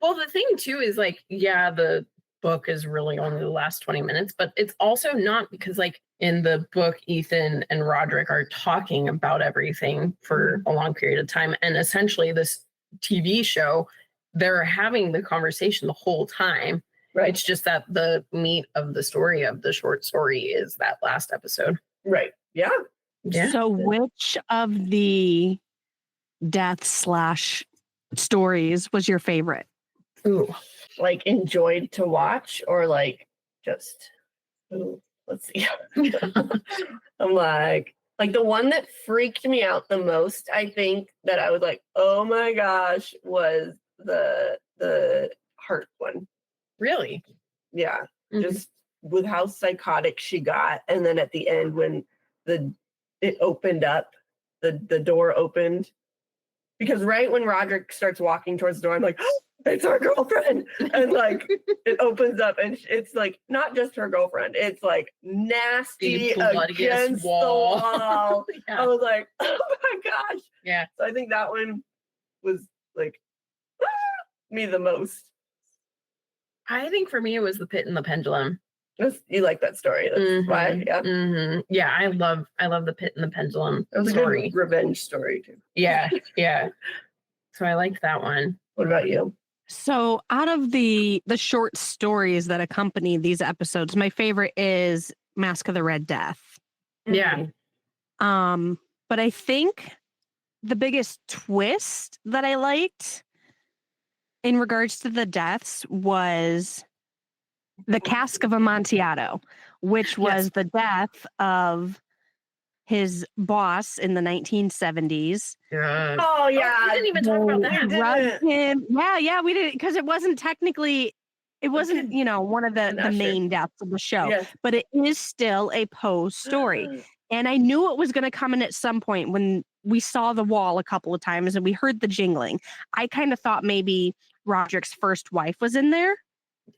Well, the thing too is like, the book is really only the last 20 minutes, but it's also not because like in the book, Ethan and Roderick are talking about everything for a long period of time. And essentially this TV show, they're having the conversation the whole time. Right. It's just that the meat of the story of the short story is that last episode. Right. Yeah. So which of the death/stories was your favorite? Ooh. Like enjoyed to watch or like just let's see. I'm like the one that freaked me out the most, I think that I was like, oh my gosh, was the heart one. Really? Yeah. Just with how psychotic she got. And then at the end when it opened up, the door opened. Because right when Roderick starts walking towards the door, I'm like, oh, it's our girlfriend. And like it opens up and it's like not just her girlfriend. It's like nasty against the wall. I was like, oh my gosh. Yeah. So I think that one was like me the most. I think for me it was the pit and the pendulum. You like that story. That's why. Yeah. Yeah, I love the pit and the pendulum It was story. a good revenge story too. Yeah. So I liked that one. What about you? So out of the short stories that accompany these episodes, my favorite is Mask of the Red Death. Yeah. But I think the biggest twist that I liked in regards to the deaths was the Cask of Amontillado, which was the death of his boss in the 1970s. Oh yeah, we didn't even talk about that. Drugged him. Yeah, we didn't, because it wasn't technically, it wasn't, one of the main deaths of the show, but it is still a Poe story. And I knew it was going to come in at some point when we saw the wall a couple of times and we heard the jingling. I kind of thought maybe Roderick's first wife was in there.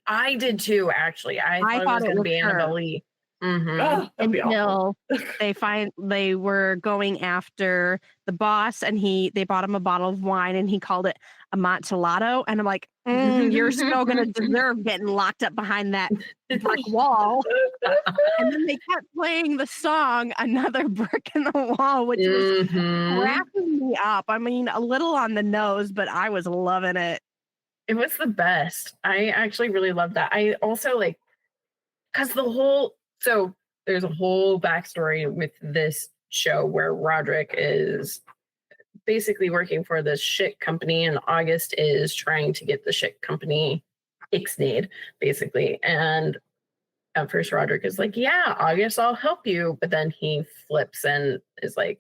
I did too, actually. I thought it was going to be Annabelle Lee. Until they were going after the boss and they bought him a bottle of wine and he called it Amontillado. And I'm like, you're still going to deserve getting locked up behind that brick wall. And then they kept playing the song Another Brick in the Wall, which was cracking me up. I mean, a little on the nose, but I was loving it. It was the best. I actually really loved that. I also because so there's a whole backstory with this show where Roderick is basically working for this shit company and August is trying to get the shit company ixnayed, basically. And at first Roderick is like, yeah, August, I'll help you. But then he flips and is like,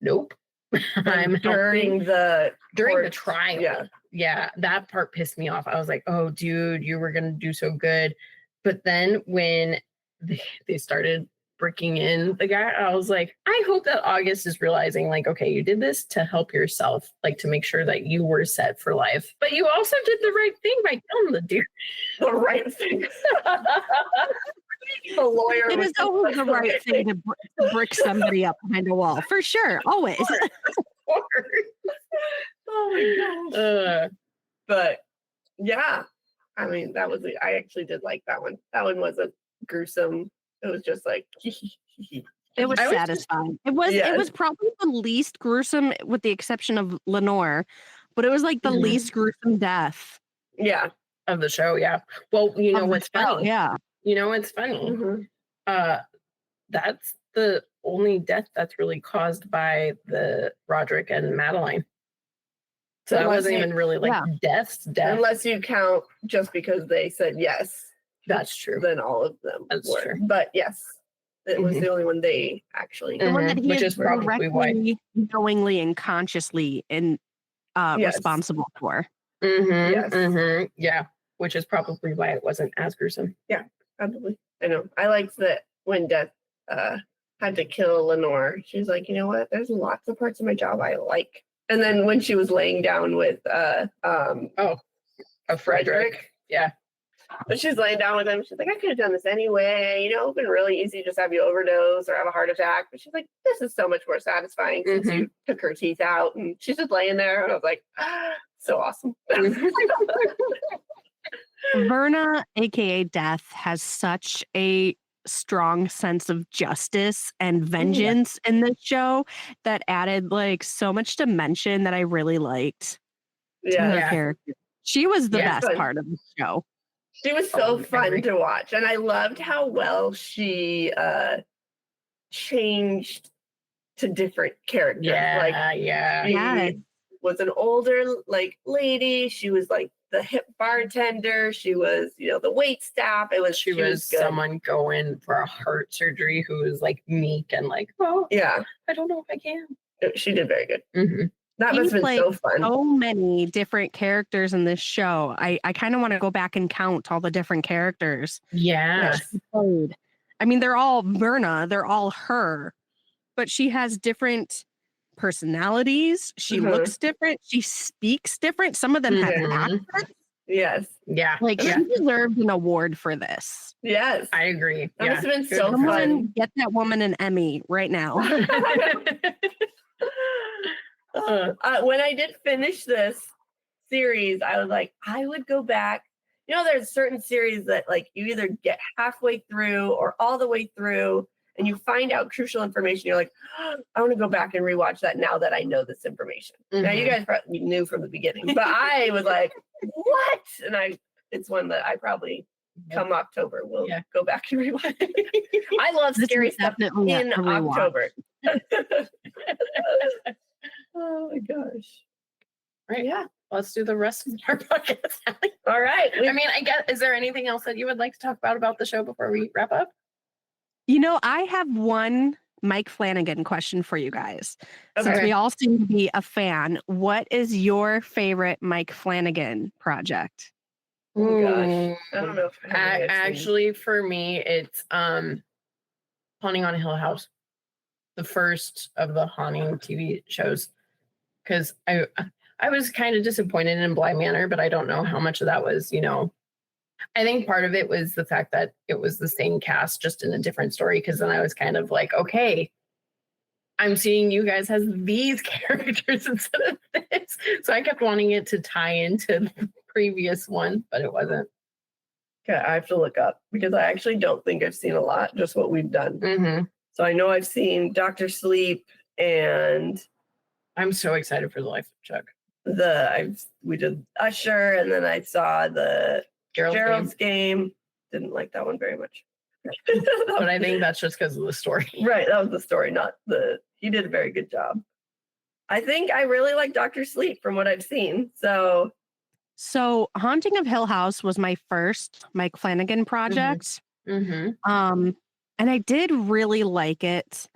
nope. I'm during helping. the trial. Yeah, that part pissed me off. I was like, oh, dude, you were going to do so good. But then when they started breaking in the guy, I was like, I hope that August is realizing, like, okay, you did this to help yourself, like to make sure that you were set for life. But you also did the right thing by killing the dude. The right thing. The lawyer. It is always the right thing to brick somebody up behind a wall, for sure. Always. Oh my gosh. But yeah, I mean, I actually did like that one. That one wasn't gruesome. It was just like it was satisfying. It was probably the least gruesome, with the exception of Lenore, but it was like the least gruesome death. Yeah. Of the show, yeah. Well, you know what's funny? Yeah. You know what's funny? That's the only death that's really caused by the Roderick and Madeline. So that wasn't even really like death. Unless you count just because they said yes. That's true. Then all of them were. True. But yes, it was the only one they actually. The one that he is probably why. Knowingly and consciously responsible for. Yeah, which is probably why it wasn't as gruesome. Yeah, probably. I know. I liked that when Death had to kill Lenore. She was like, you know what? There's lots of parts of my job I like. And then when she was laying down with Frederick. Yeah. But she's laying down with him. She's like, I could have done this anyway. You know, it's been really easy to just have you overdose or have a heart attack. But she's like, this is so much more satisfying since you took her teeth out. And she's just laying there. And I was like, so awesome. Verna, aka Death, has such a strong sense of justice and vengeance in this show that added like so much dimension that I really liked to her character. She was the best part of the show. She was so fun to watch, and I loved how well she changed to different characters. She was an older lady. She was like the hip bartender. She was, the wait staff. She was someone going for a heart surgery who was like meek and like, oh yeah, I don't know if I can. She did very good. That must have been so fun. So many different characters in this show. I kind of want to go back and count all the different characters. Yeah. I mean, they're all Verna. They're all her. But she has different personalities. She looks different. She speaks different. Some of them have accents. Yes. Yeah. She deserved an award for this. Yes. I agree. That must have been so fun. Get that woman an Emmy right now. When I did finish this series, I was like, I would go back. There's certain series that like you either get halfway through or all the way through and you find out crucial information. You're like, I want to go back and rewatch that now that I know this information. Now you guys probably knew from the beginning, but I was like, what? And it's one that I probably come October will go back and rewatch. I love scary stuff in October. Oh my gosh. Right. Yeah. Let's do the rest of our podcast. All right. I mean, I guess, is there anything else that you would like to talk about the show before we wrap up? I have one Mike Flanagan question for you guys. Okay. Since we all seem to be a fan, what is your favorite Mike Flanagan project? Oh my gosh. I don't know. Actually, for me, it's Haunting on Hill House. The first of the haunting TV shows. Because I was kind of disappointed in Bly Manor, but I don't know how much of that was, I think part of it was the fact that it was the same cast, just in a different story. Because then I was kind of like, okay, I'm seeing you guys as these characters instead of this. So I kept wanting it to tie into the previous one, but it wasn't. Okay, I have to look up because I actually don't think I've seen a lot, just what we've done. So I know I've seen Dr. Sleep and I'm so excited for the Life of Chuck. We did Usher, and then I saw the Gerald's Game. Didn't like that one very much. But I think that's just because of the story. Right, that was the story, he did a very good job. I think I really like Dr. Sleep from what I've seen. So Haunting of Hill House was my first Mike Flanagan project. And I did really like it.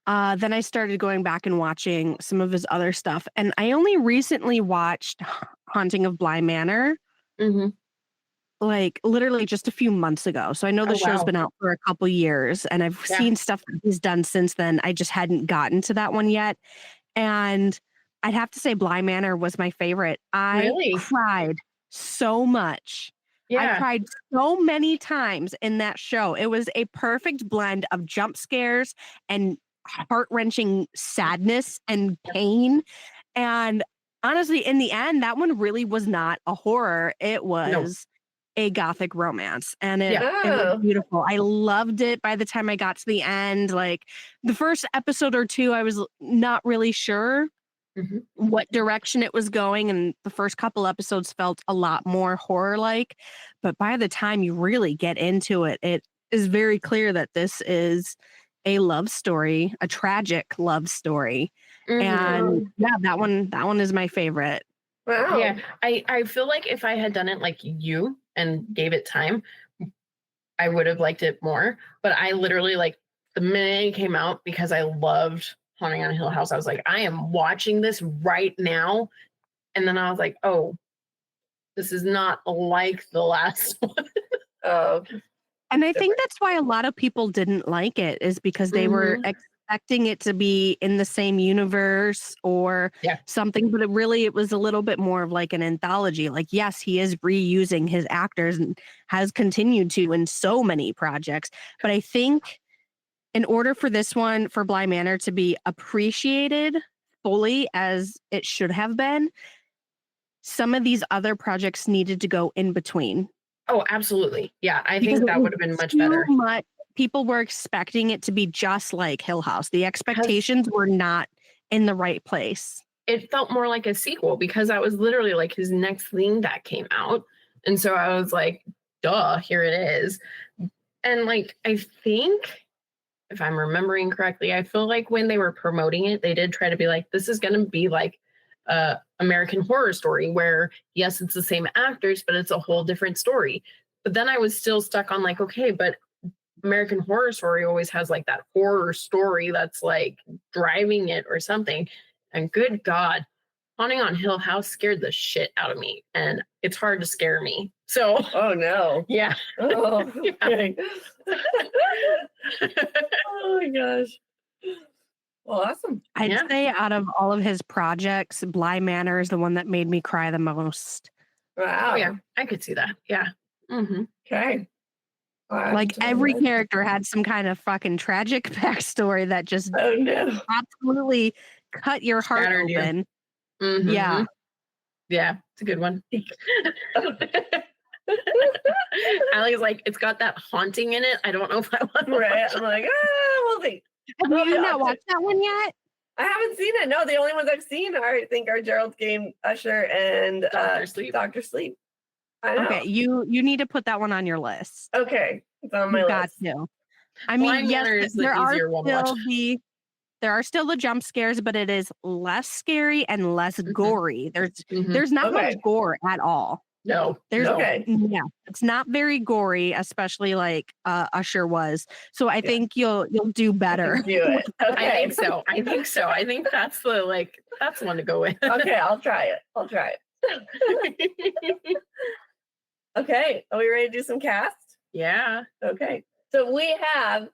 Then I started going back and watching some of his other stuff. And I only recently watched Haunting of Bly Manor, like literally just a few months ago. So I know the show's been out for a couple years and I've seen stuff that he's done since then. I just hadn't gotten to that one yet. And I'd have to say Bly Manor was my favorite. I cried so much. I cried so many times in that show. It was a perfect blend of jump scares and heart-wrenching sadness and pain. And honestly, in the end, that one really was not a horror. It was a gothic romance. And it was beautiful. I loved it by the time I got to the end. Like the first episode or two, I was not really sure what direction it was going. And the first couple episodes felt a lot more horror-like. But by the time you really get into it, it is very clear that this is a love story, a tragic love story. And that one is my favorite. Wow. Yeah. I feel like if I had done it like you and gave it time, I would have liked it more. But I literally, like, the minute it came out, because I loved Haunting on Hill House, I was like, I am watching this right now. And then I was like, oh, this is not like the last one. And I think that's why a lot of people didn't like it, is because they were expecting it to be in the same universe or something, but it was a little bit more of like an anthology. Like, yes, he is reusing his actors and has continued to in so many projects. But I think in order for this one, for Bly Manor to be appreciated fully as it should have been, some of these other projects needed to go in between. Oh, absolutely. Yeah, I think that would have been much better. People were expecting it to be just like Hill House. The expectations were not in the right place. It felt more like a sequel because that was literally like his next thing that came out. And so I was like, duh, here it is. And like, I think, if I'm remembering correctly, I feel like when they were promoting it, they did try to be like, this is going to be like American Horror Story, where yes, it's the same actors, but it's a whole different story. But then I was still stuck on like, okay, but American Horror Story always has like that horror story that's like driving it or something. And good God, Haunting on Hill House scared the shit out of me, and it's hard to scare me. So, oh no, yeah. Oh, okay. Oh my gosh. Well, awesome. I'd say out of all of his projects, Bly Manor is the one that made me cry the most. Wow. Oh, yeah, I could see that. Yeah. Okay. Like every character had some kind of fucking tragic backstory that just absolutely cut your heart open. Yeah. Yeah, it's a good one. Allie's like, it's got that haunting in it. I don't know if I want to watch it. I'm like, we'll see. Have you not watched that one yet? I haven't seen it. No, the only ones I've seen I think are Gerald's Game, Usher, and Dr. Sleep. I know. Okay, you need to put that one on your list. Okay, it's on my list. Got to. I mean, yes, there are still the jump scares, but it is less scary and less gory. There's not much gore at all. No. It's not very gory, especially like Usher was. So I think you'll do better. Do it. Okay. I think so. I think that's that's the one to go with. Okay, I'll try it. Okay, are we ready to do some cast? Yeah. Okay. So we have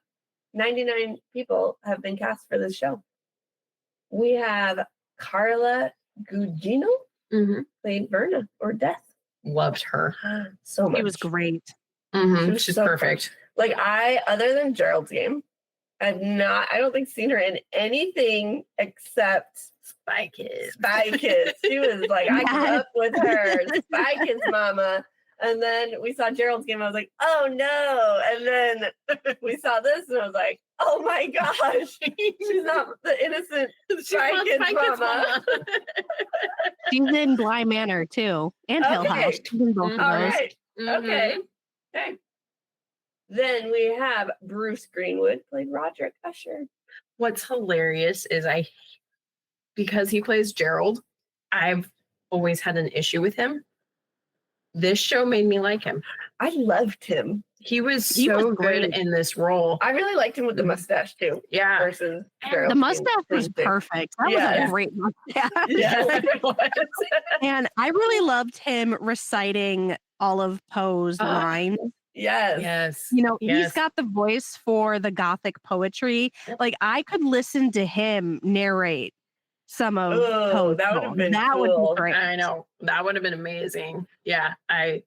99 people have been cast for this show. We have Carla Gugino played Verna or Death. Loved her so much. She was great. She's so perfect. Fun. Like other than Gerald's Game, I don't think seen her in anything except Spy Kids. She was like, I grew up with her, Spy Kids mama. And then we saw Gerald's Game. I was like, oh no. And then we saw this and I was like, oh my gosh, she's not the innocent Spy Kids mama. She's in Bly Manor too, and Hill House. She's in both of those. Right. Okay. Then we have Bruce Greenwood played Roderick Usher. What's hilarious is because he plays Gerald, I've always had an issue with him. This show made me like him. I loved him. He was so good in this role. I really liked him with the mustache too. Yeah. Versus the mustache was perfect. That was a great mustache. Yeah. And I really loved him reciting all of Poe's lines. Yes. You know, he's got the voice for the gothic poetry. Like I could listen to him narrate some of Poe's that would have been that cool. would be great. I know. That would have been amazing. Yeah. I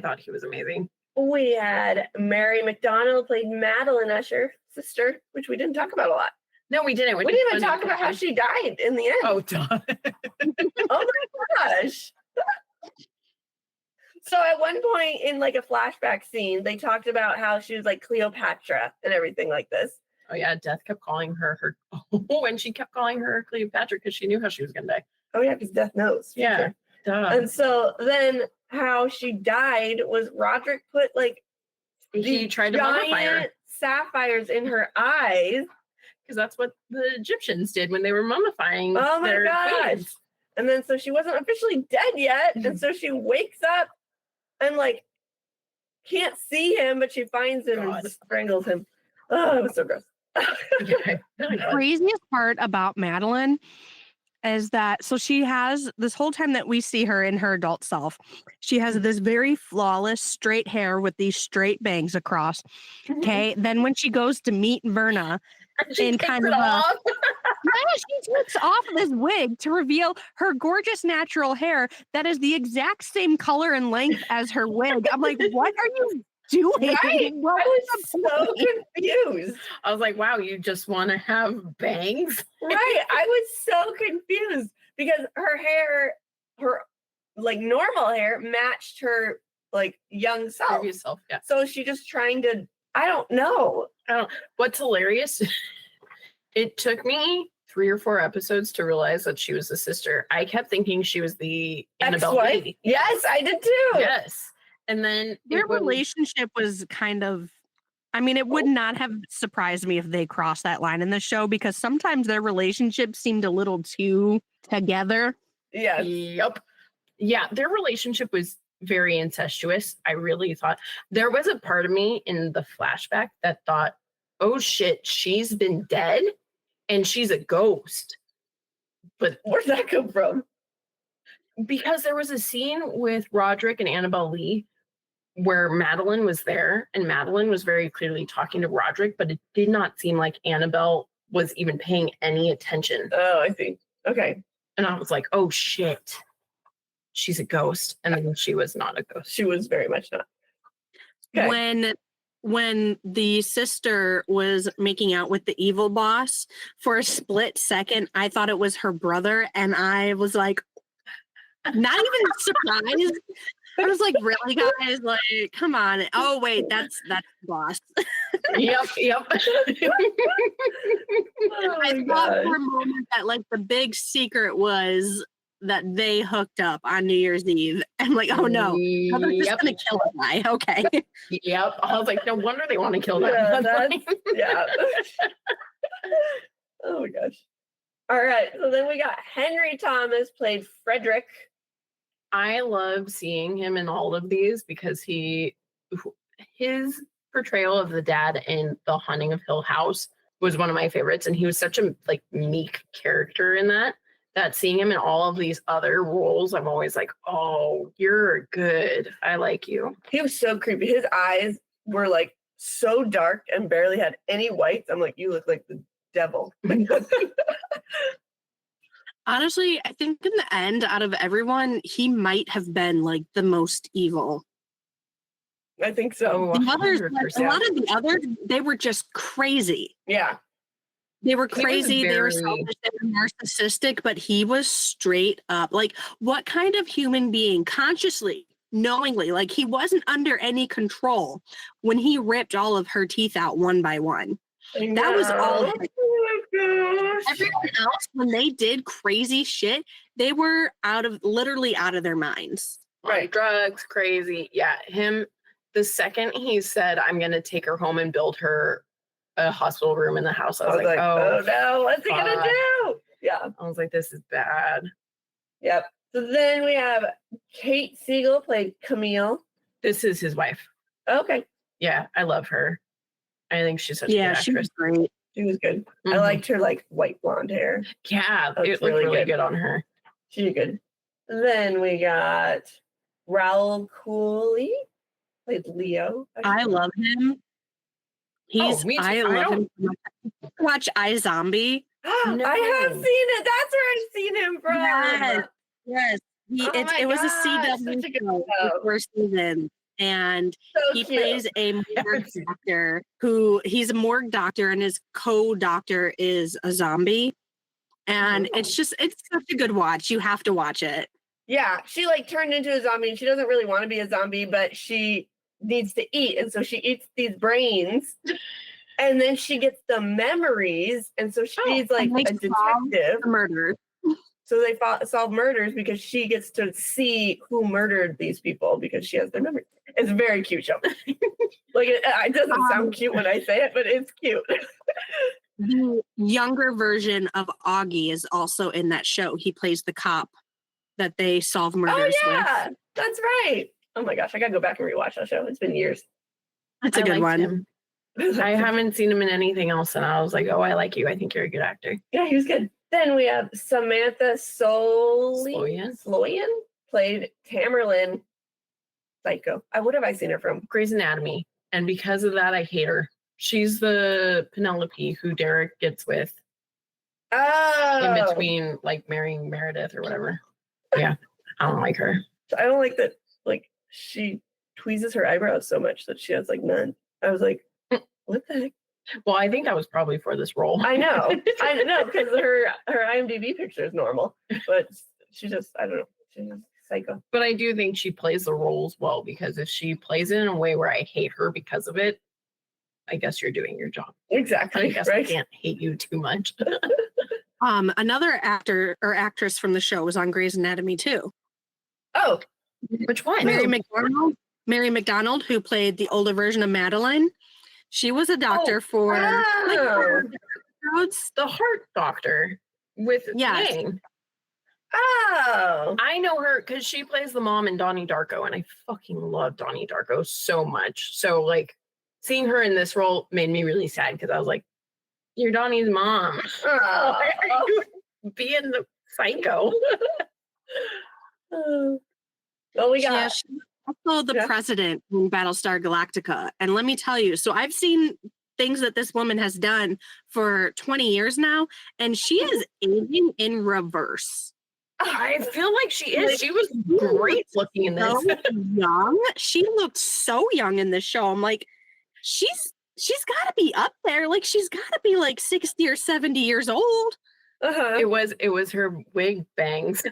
thought he was amazing. We had Mary McDonnell played Madeline Usher, sister, which we didn't talk about a lot. No, we didn't. We didn't even talk about how she died in the end. Oh, duh. Oh my gosh. So at one point in like a flashback scene, they talked about how she was like Cleopatra and everything like this. Oh yeah, Death kept calling her when she kept calling her Cleopatra because she knew how she was gonna die. Oh yeah, because Death knows. Yeah. Duh. And so then how she died was Roderick put like he tried to mummify her. Sapphires in her eyes. Because that's what the Egyptians did when they were mummifying. Oh my their gosh. queens. And then so she wasn't officially dead yet. And so she wakes up and like can't see him, but she finds him and strangles him. Oh, it was so gross. The craziest part about Madeline is that so she has this whole time that we see her in her adult self, she has this very flawless straight hair with these straight bangs across. Okay. Then when she goes to meet Verna in kind of she takes off this wig to reveal her gorgeous natural hair that is the exact same color and length as her wig. I'm like, what are you doing? Right. What I was so confused. I was like, wow, you just want to have bangs? Right. I was so confused because her hair, her like normal hair matched her like young self. Previous self, yeah. So she just trying to, I don't know. What's hilarious, it took me 3 or 4 episodes to realize that she was the sister. I kept thinking she was the Annabelle Lee. Yes, I did too. Yes. And then their relationship was kind of, I mean, it would not have surprised me if they crossed that line in the show because sometimes their relationship seemed a little too together. Yeah. Yep. Yeah, their relationship was very incestuous. I really thought there was a part of me in the flashback that thought, oh shit, she's been dead and she's a ghost. But where'd that come from? Because there was a scene with Roderick and Annabelle Lee where Madeline was there and Madeline was very clearly talking to Roderick, but it did not seem like Annabelle was even paying any attention. Oh, I see. Okay. And I was like, oh shit, she's a ghost. And then she was not a ghost. She was very much not. Okay. When the sister was making out with the evil boss, for a split second, I thought it was her brother. And I was like, not even surprised. I was like, really, guys? Like, come on. Oh, wait, that's the boss. Yep. I thought for a moment that like the big secret was that they hooked up on New Year's Eve. I'm like, oh no, they're just gonna kill a guy. Okay. Yep. I was like, no wonder they want to kill that. Yeah. Oh my gosh. All right. So then we got Henry Thomas played Frederick. I love seeing him in all of these because his portrayal of the dad in The Haunting of Hill House was one of my favorites, and he was such a like meek character in that seeing him in all of these other roles, I'm always like, oh, you're good. I like you. He was so creepy. His eyes were like so dark and barely had any whites. I'm like, you look like the devil. Honestly, I think in the end, out of everyone, he might have been like the most evil. I think so. The others, a lot of the others, they were just crazy. Yeah. They were crazy. They were selfish. They were narcissistic, but he was straight up. Like, what kind of human being, consciously, knowingly, like he wasn't under any control when he ripped all of her teeth out one by one. That was all. Everyone else, when they did crazy shit, they were literally out of their minds. Right. Drugs, crazy. Yeah. Him, the second he said, I'm going to take her home and build her a hospital room in the house, I was like, oh no, what's he going to do? Yeah. I was like, this is bad. Yep. So then we have Kate Siegel played Camille. This is his wife. Okay. Yeah, I love her. I think she's such a good actress. She was great. She was good. I liked her like white blonde hair. Yeah, it looked really good on her. She did good. Then we got Raoul Cooley, played Leo. I love him. I love him. Watch iZombie. No. I have seen it. That's where I've seen him from. Yes. It was a CW show, the first season. And he plays a morgue doctor he's a morgue doctor and his co-doctor is a zombie. And it's such a good watch. You have to watch it. Yeah. She like turned into a zombie and she doesn't really want to be a zombie, but she needs to eat. And so she eats these brains and then she gets the memories. And so she's like a detective. Murder. So they solve murders because she gets to see who murdered these people because she has their memories. It's a very cute show. Like it doesn't sound cute when I say it, but it's cute. The younger version of Augie is also in that show. He plays the cop that they solve murders with. That's right. Oh my gosh, I gotta go back and rewatch that show. It's been years. That's a good one. I haven't seen him in anything else, and I was like, oh, I like you. I think you're a good actor. Yeah, he was good. Then we have Samantha Sloyan played Tamerlane Psycho. What have I seen her from? Grey's Anatomy. And because of that, I hate her. She's the Penelope who Derek gets with. Oh. In between, like, marrying Meredith or whatever. Yeah, I don't like her. I don't like that, like, she tweezes her eyebrows so much that she has, like, none. I was like, what the heck? Well, I think that was probably for this role. I know, because her IMDb picture is normal, but she just, I don't know, she's just psycho. But I do think she plays the roles well, because if she plays it in a way where I hate her because of it, I guess you're doing your job. Exactly. I guess I can't hate you too much. Another actor or actress from the show was on Grey's Anatomy too. Oh, which one? Mary McDonald, who played the older version of Madeline. She was a doctor for the heart doctor with Yang. Oh, I know her because she plays the mom in Donnie Darko, and I fucking love Donnie Darko so much. So, like, seeing her in this role made me really sad because I was like, "You're Donnie's mom. Why are you being the psycho?" Well, we got. She's also the president in Battlestar Galactica. And let me tell you, so I've seen things that this woman has done for 20 years now, and she is aging in reverse. I feel like she is. She was great looking in this. So young. She looked so young in this show. I'm like, she's got to be up there. Like, she's got to be like 60 or 70 years old. Uh-huh. It was her wig bangs.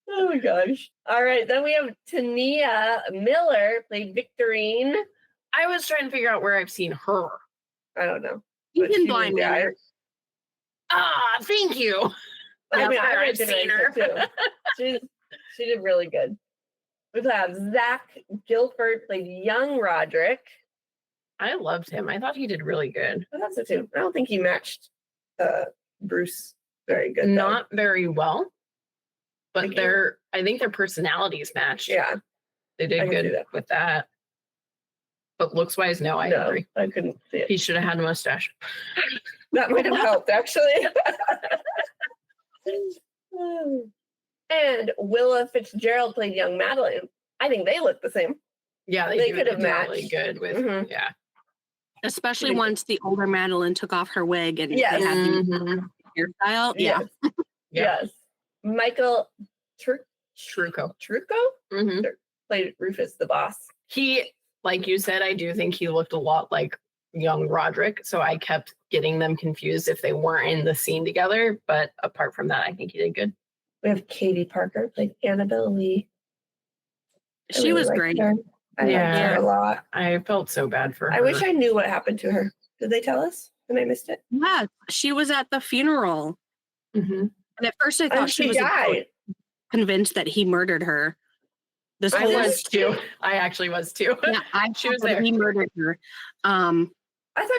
Oh my gosh. All right. Then we have Tania Miller, played Victorine. I was trying to figure out where I've seen her. I don't know. You can blind me. Thank you. I mean, I've seen her too. She did really good. We have Zach Gilford, played young Roderick. I loved him. I thought he did really good. I thought so too. I don't think he matched Bruce very good. Not very well. But I think their personalities matched. Yeah. They did good with that. But looks wise, no, I agree. I couldn't see it. He should have had a mustache. That might have helped, actually. And Willa Fitzgerald played young Madeline. I think they look the same. Yeah, they could have matched. Really good with, yeah. Especially once the older Madeline took off her wig and they had the hairstyle. Yeah. Yes. Michael Trucco. Played Rufus the boss. He, like you said, I do think he looked a lot like young Roderick, so I kept getting them confused if they weren't in the scene together. But apart from that, I think he did good. We have Katie Parker, played Annabelle Lee. She was great. I liked her a lot. I felt so bad for her. I wish I knew what happened to her. Did they tell us? And I missed it. Yeah, she was at the funeral. Mm-hmm. And at first I thought she was convinced that he murdered her. I was too. I actually was too. Yeah, she was there. He murdered her. I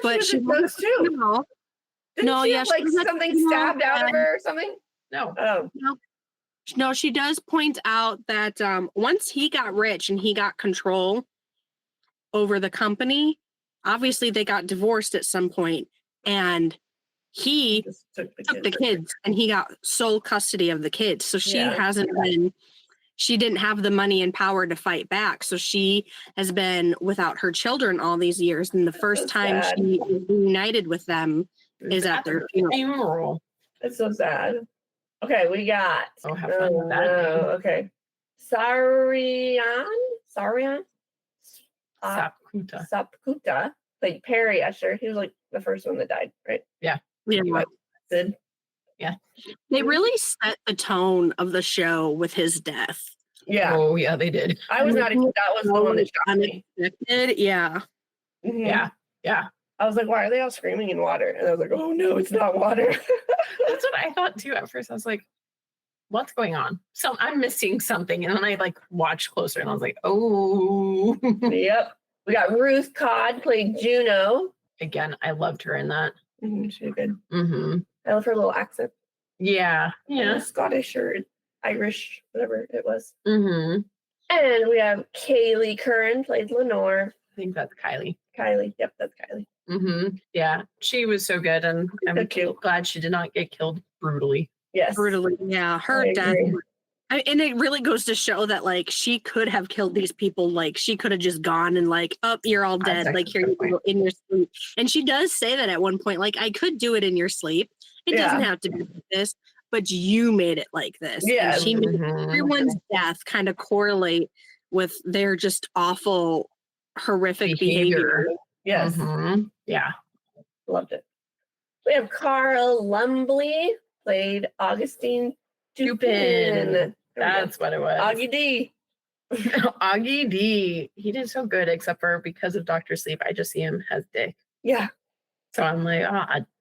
thought she was too. Didn't she have, like, something stabbed out of her or something? No. Oh. No. No, she does point out that once he got rich and he got control over the company, obviously they got divorced at some point, and he Just took the kids and he got sole custody of the kids. So she she didn't have the money and power to fight back. So she has been without her children all these years. And the first time she reunited with them is at their funeral. That's so sad. Okay, we got. Oh, have fun with that. Okay. Sarian? Sapkuta played Perry Usher. He was like the first one that died, right? Yeah. Sid. Yeah. They really set the tone of the show with his death. Yeah. Oh, yeah, they did. I was not. That was the one that shocked me. Yeah. Mm-hmm. Yeah. I was like, why are they all screaming in water? And I was like, oh no, it's not water. That's what I thought too at first. I was like, what's going on? So I'm missing something. And then I like watched closer and I was like, oh. Yep. We got Ruth Codd played Juno. Again, I loved her in that. She's good. Mm-hmm. I love her little accent. Yeah. Scottish or Irish, whatever it was. Mm-hmm. And we have Kaylee Curran played Lenore. I think that's Kylie. Yep, that's Kylie. Mm-hmm. Yeah, she was so good, and I'm glad she did not get killed brutally. Yes, brutally. Yeah, her death. And it really goes to show that like she could have killed these people. Like she could have just gone and like, oh, you're all dead. Like here you go in your sleep. And she does say that at one point. Like I could do it in your sleep. It doesn't have to be like this, but you made it like this. Yeah, and she made everyone's death kind of correlate with their just awful, horrific behavior. Yes. Mm-hmm. Yeah. Loved it. We have Carl Lumbly played Augustine Dupin. That's what it was. Augie D. Augie D. He did so good, except for because of Dr. Sleep, I just see him as Dick. Yeah. So I'm like,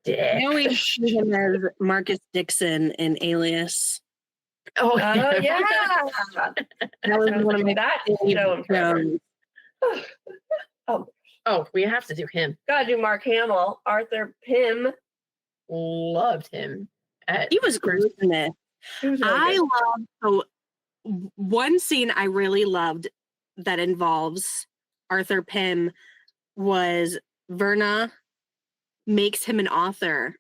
Dick. Now we see him as Marcus Dixon in Alias. Oh, yeah. That was one of my shows. Oh, we have to do him. Gotta do Mark Hamill. Arthur Pym. Loved him. He was great in it. One scene I really loved that involves Arthur Pym was Verna makes him an offer.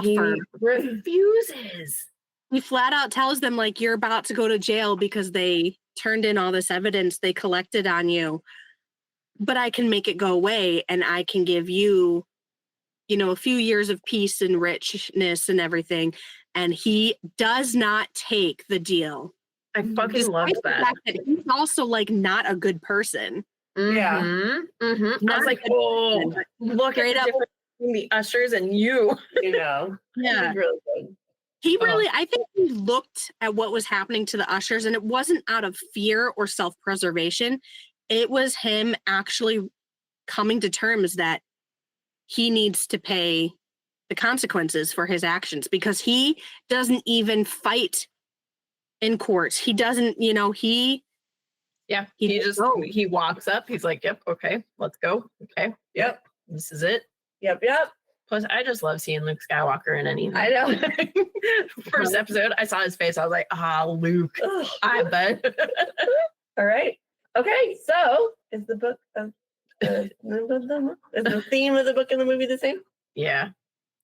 He refuses. He flat out tells them like, you're about to go to jail because they turned in all this evidence they collected on you, but I can make it go away and I can give you, a few years of peace and richness and everything. And he does not take the deal. I fucking love that. He's also like not a good person. Mm-hmm. Yeah. Mm-hmm. I was like, oh, look at the difference between the Ushers and you. Yeah. He's really good. He really, I think he looked at what was happening to the Ushers, and it wasn't out of fear or self-preservation. It was him actually coming to terms that he needs to pay the consequences for his actions, because he doesn't even fight in court. He doesn't, he walks up. He's like, yep. Okay, let's go. Okay. Yep. This is it. Yep. Plus, I just love seeing Luke Skywalker in anything. I know. First episode, I saw his face. I was like, Luke. I bet. All right. Okay. So is the book of is the theme of the book and the movie the same? Yeah.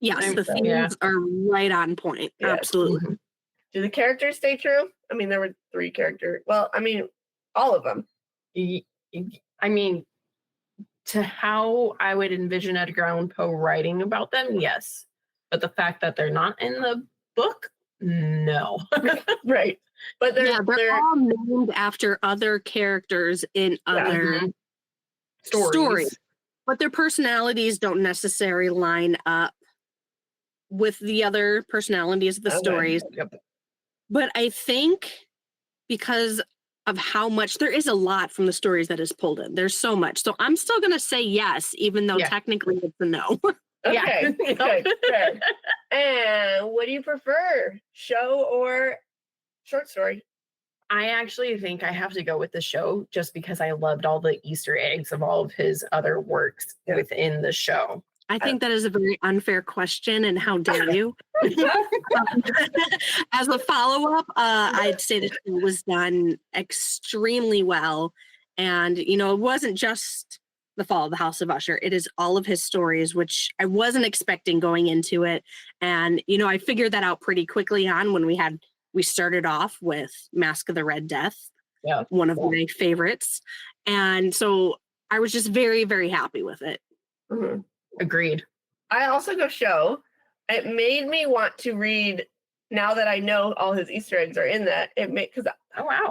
Yes, the themes are right on point. Yeah. Absolutely. Mm-hmm. Do the characters stay true? I mean, there were 3 characters. Well, I mean, all of them. I mean, to how I would envision Edgar Allan Poe writing about them, yes. But the fact that they're not in the book, no. Right. But they're all named after other characters in other stories. But their personalities don't necessarily line up with the other personalities of the stories. Yep. But I think because of how much, there is a lot from the stories that is pulled in. There's so much. So I'm still going to say yes, even though technically it's a no. Okay. Okay. Fair. And what do you prefer? Show or short story? I actually think I have to go with the show just because I loved all the Easter eggs of all of his other works within the show. I think that is a very unfair question, and how dare you? As a follow-up, I'd say the show was done extremely well. And, it wasn't just the fall of the House of Usher. It is all of his stories, which I wasn't expecting going into it. And, I figured that out pretty quickly on when we started off with Mask of the Red Death, one of my favorites. And so I was just very, very happy with it. Mm-hmm. Agreed. I also go show. It made me want to read, now that I know all his Easter eggs are in that. Because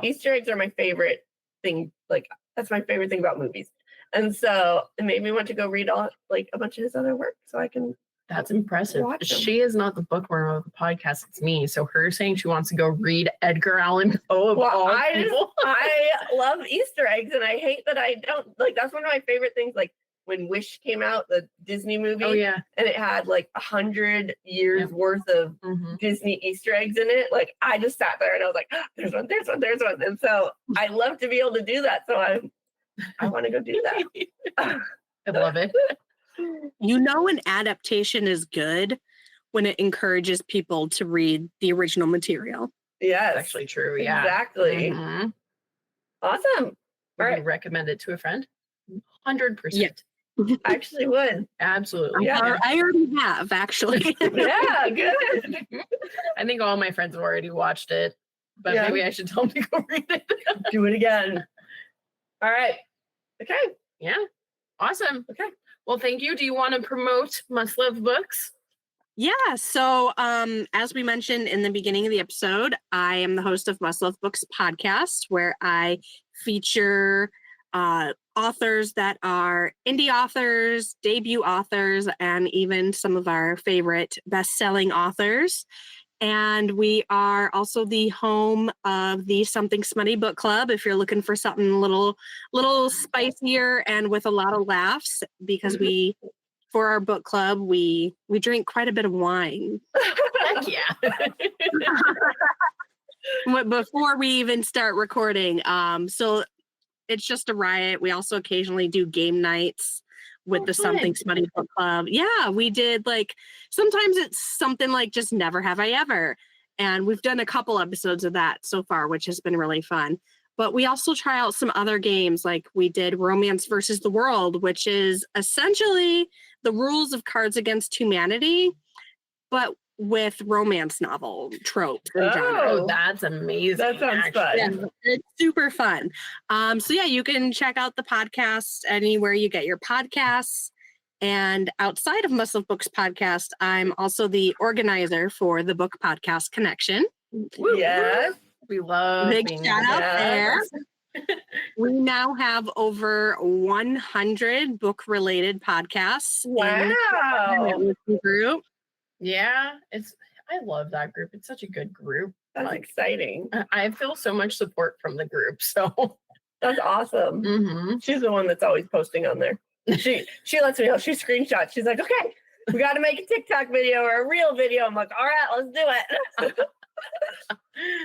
Easter eggs are my favorite thing. Like, that's my favorite thing about movies. And so it made me want to go read a bunch of his other work so I can. That's impressive. Watch him. She is not the bookworm of the podcast. It's me. So her saying she wants to go read Edgar Allan Poe of all people. I love Easter eggs, and I hate that I don't. Like, that's one of my favorite things. Like, when Wish came out, the Disney movie. Oh, yeah. And it had 100 years worth of Disney Easter eggs in it. Like, I just sat there and I was like, there's one. And so I love to be able to do that. So I want to go do that. I love it. An adaptation is good when it encourages people to read the original material. Yes. That's actually true. Yeah. Exactly. Mm-hmm. Awesome. All right. Recommend it to a friend? 100%. Yeah. I actually would. Absolutely. Yeah. I already have, actually. Yeah, good. I think all my friends have already watched it, but maybe I should tell them to go read it. Do it again. All right. Okay. Yeah. Awesome. Okay. Well, thank you. Do you want to promote Must Love Books? Yeah. So as we mentioned in the beginning of the episode, I am the host of Must Love Books podcast, where I feature authors that are indie authors, debut authors, and even some of our favorite best-selling authors. And we are also the home of the Something Smutty Book Club, if you're looking for something a little spicier and with a lot of laughs, because for our book club, we drink quite a bit of wine. Heck yeah. Before we even start recording. So it's just a riot. We also occasionally do game nights with the Something Smutty Book Club. Yeah, we did sometimes it's something like just Never Have I Ever. And we've done a couple episodes of that so far, which has been really fun. But we also try out some other games, like we did Romance versus the World, which is essentially the rules of Cards Against Humanity, but with romance novel tropes in general. Oh, that's amazing. That sounds fun. Yeah, it's super fun. So yeah, you can check out the podcast anywhere you get your podcasts. And outside of Must Love Books podcast, I'm also the organizer for the Book Podcast Connection. Yes. We love big shout out there. We now have over 100 book related podcasts. Wow. Group. Yeah, I love that group. It's such a good group. That's exciting. I feel so much support from the group. So that's awesome. Mm-hmm. She's the one that's always posting on there. She lets me know. She screenshots. She's like, okay, we got to make a TikTok video or a real video. I'm like, all right, let's do it.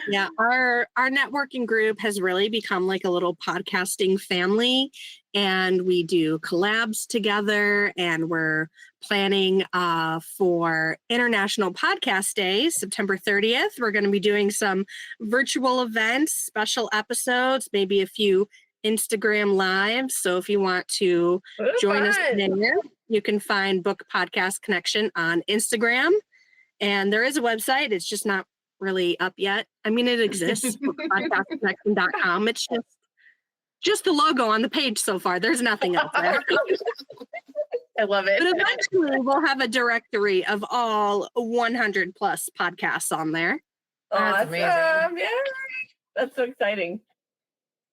Yeah, our networking group has really become like a little podcasting family, and we do collabs together, and we're planning for International Podcast Day, September 30th. We're going to be doing some virtual events, special episodes, maybe a few Instagram lives. So if you want to join us there, you can find Book Podcast Connection on Instagram. And there is a website. It's just not really up yet. I mean, it exists, bookpodcastconnection.com. It's just the logo on the page so far. There's nothing else there. I love it. But eventually we'll have a directory of all 100 plus podcasts on there. That's amazing. Yeah. That's so exciting.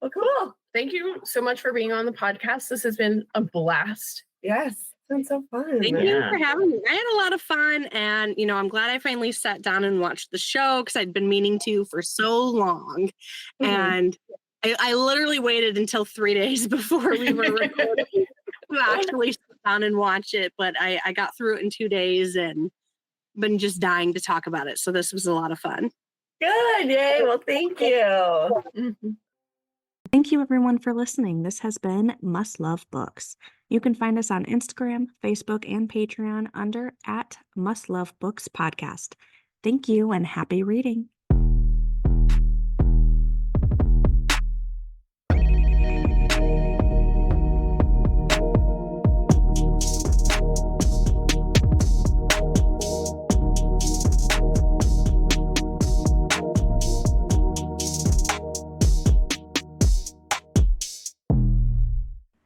Well, cool. Thank you so much for being on the podcast. This has been a blast. Yes. It's been so fun. Thank you for having me. I had a lot of fun, and I'm glad I finally sat down and watched the show, because I'd been meaning to for so long. Mm-hmm. And I literally waited until 3 days before we were recording to actually sit down and watch it. But I got through it in 2 days and been just dying to talk about it. So this was a lot of fun. Good. Yay. Well, thank you. Mm-hmm. Thank you, everyone, for listening. This has been Must Love Books. You can find us on Instagram, Facebook, and Patreon under @MustLoveBooksPodcast. Thank you and happy reading.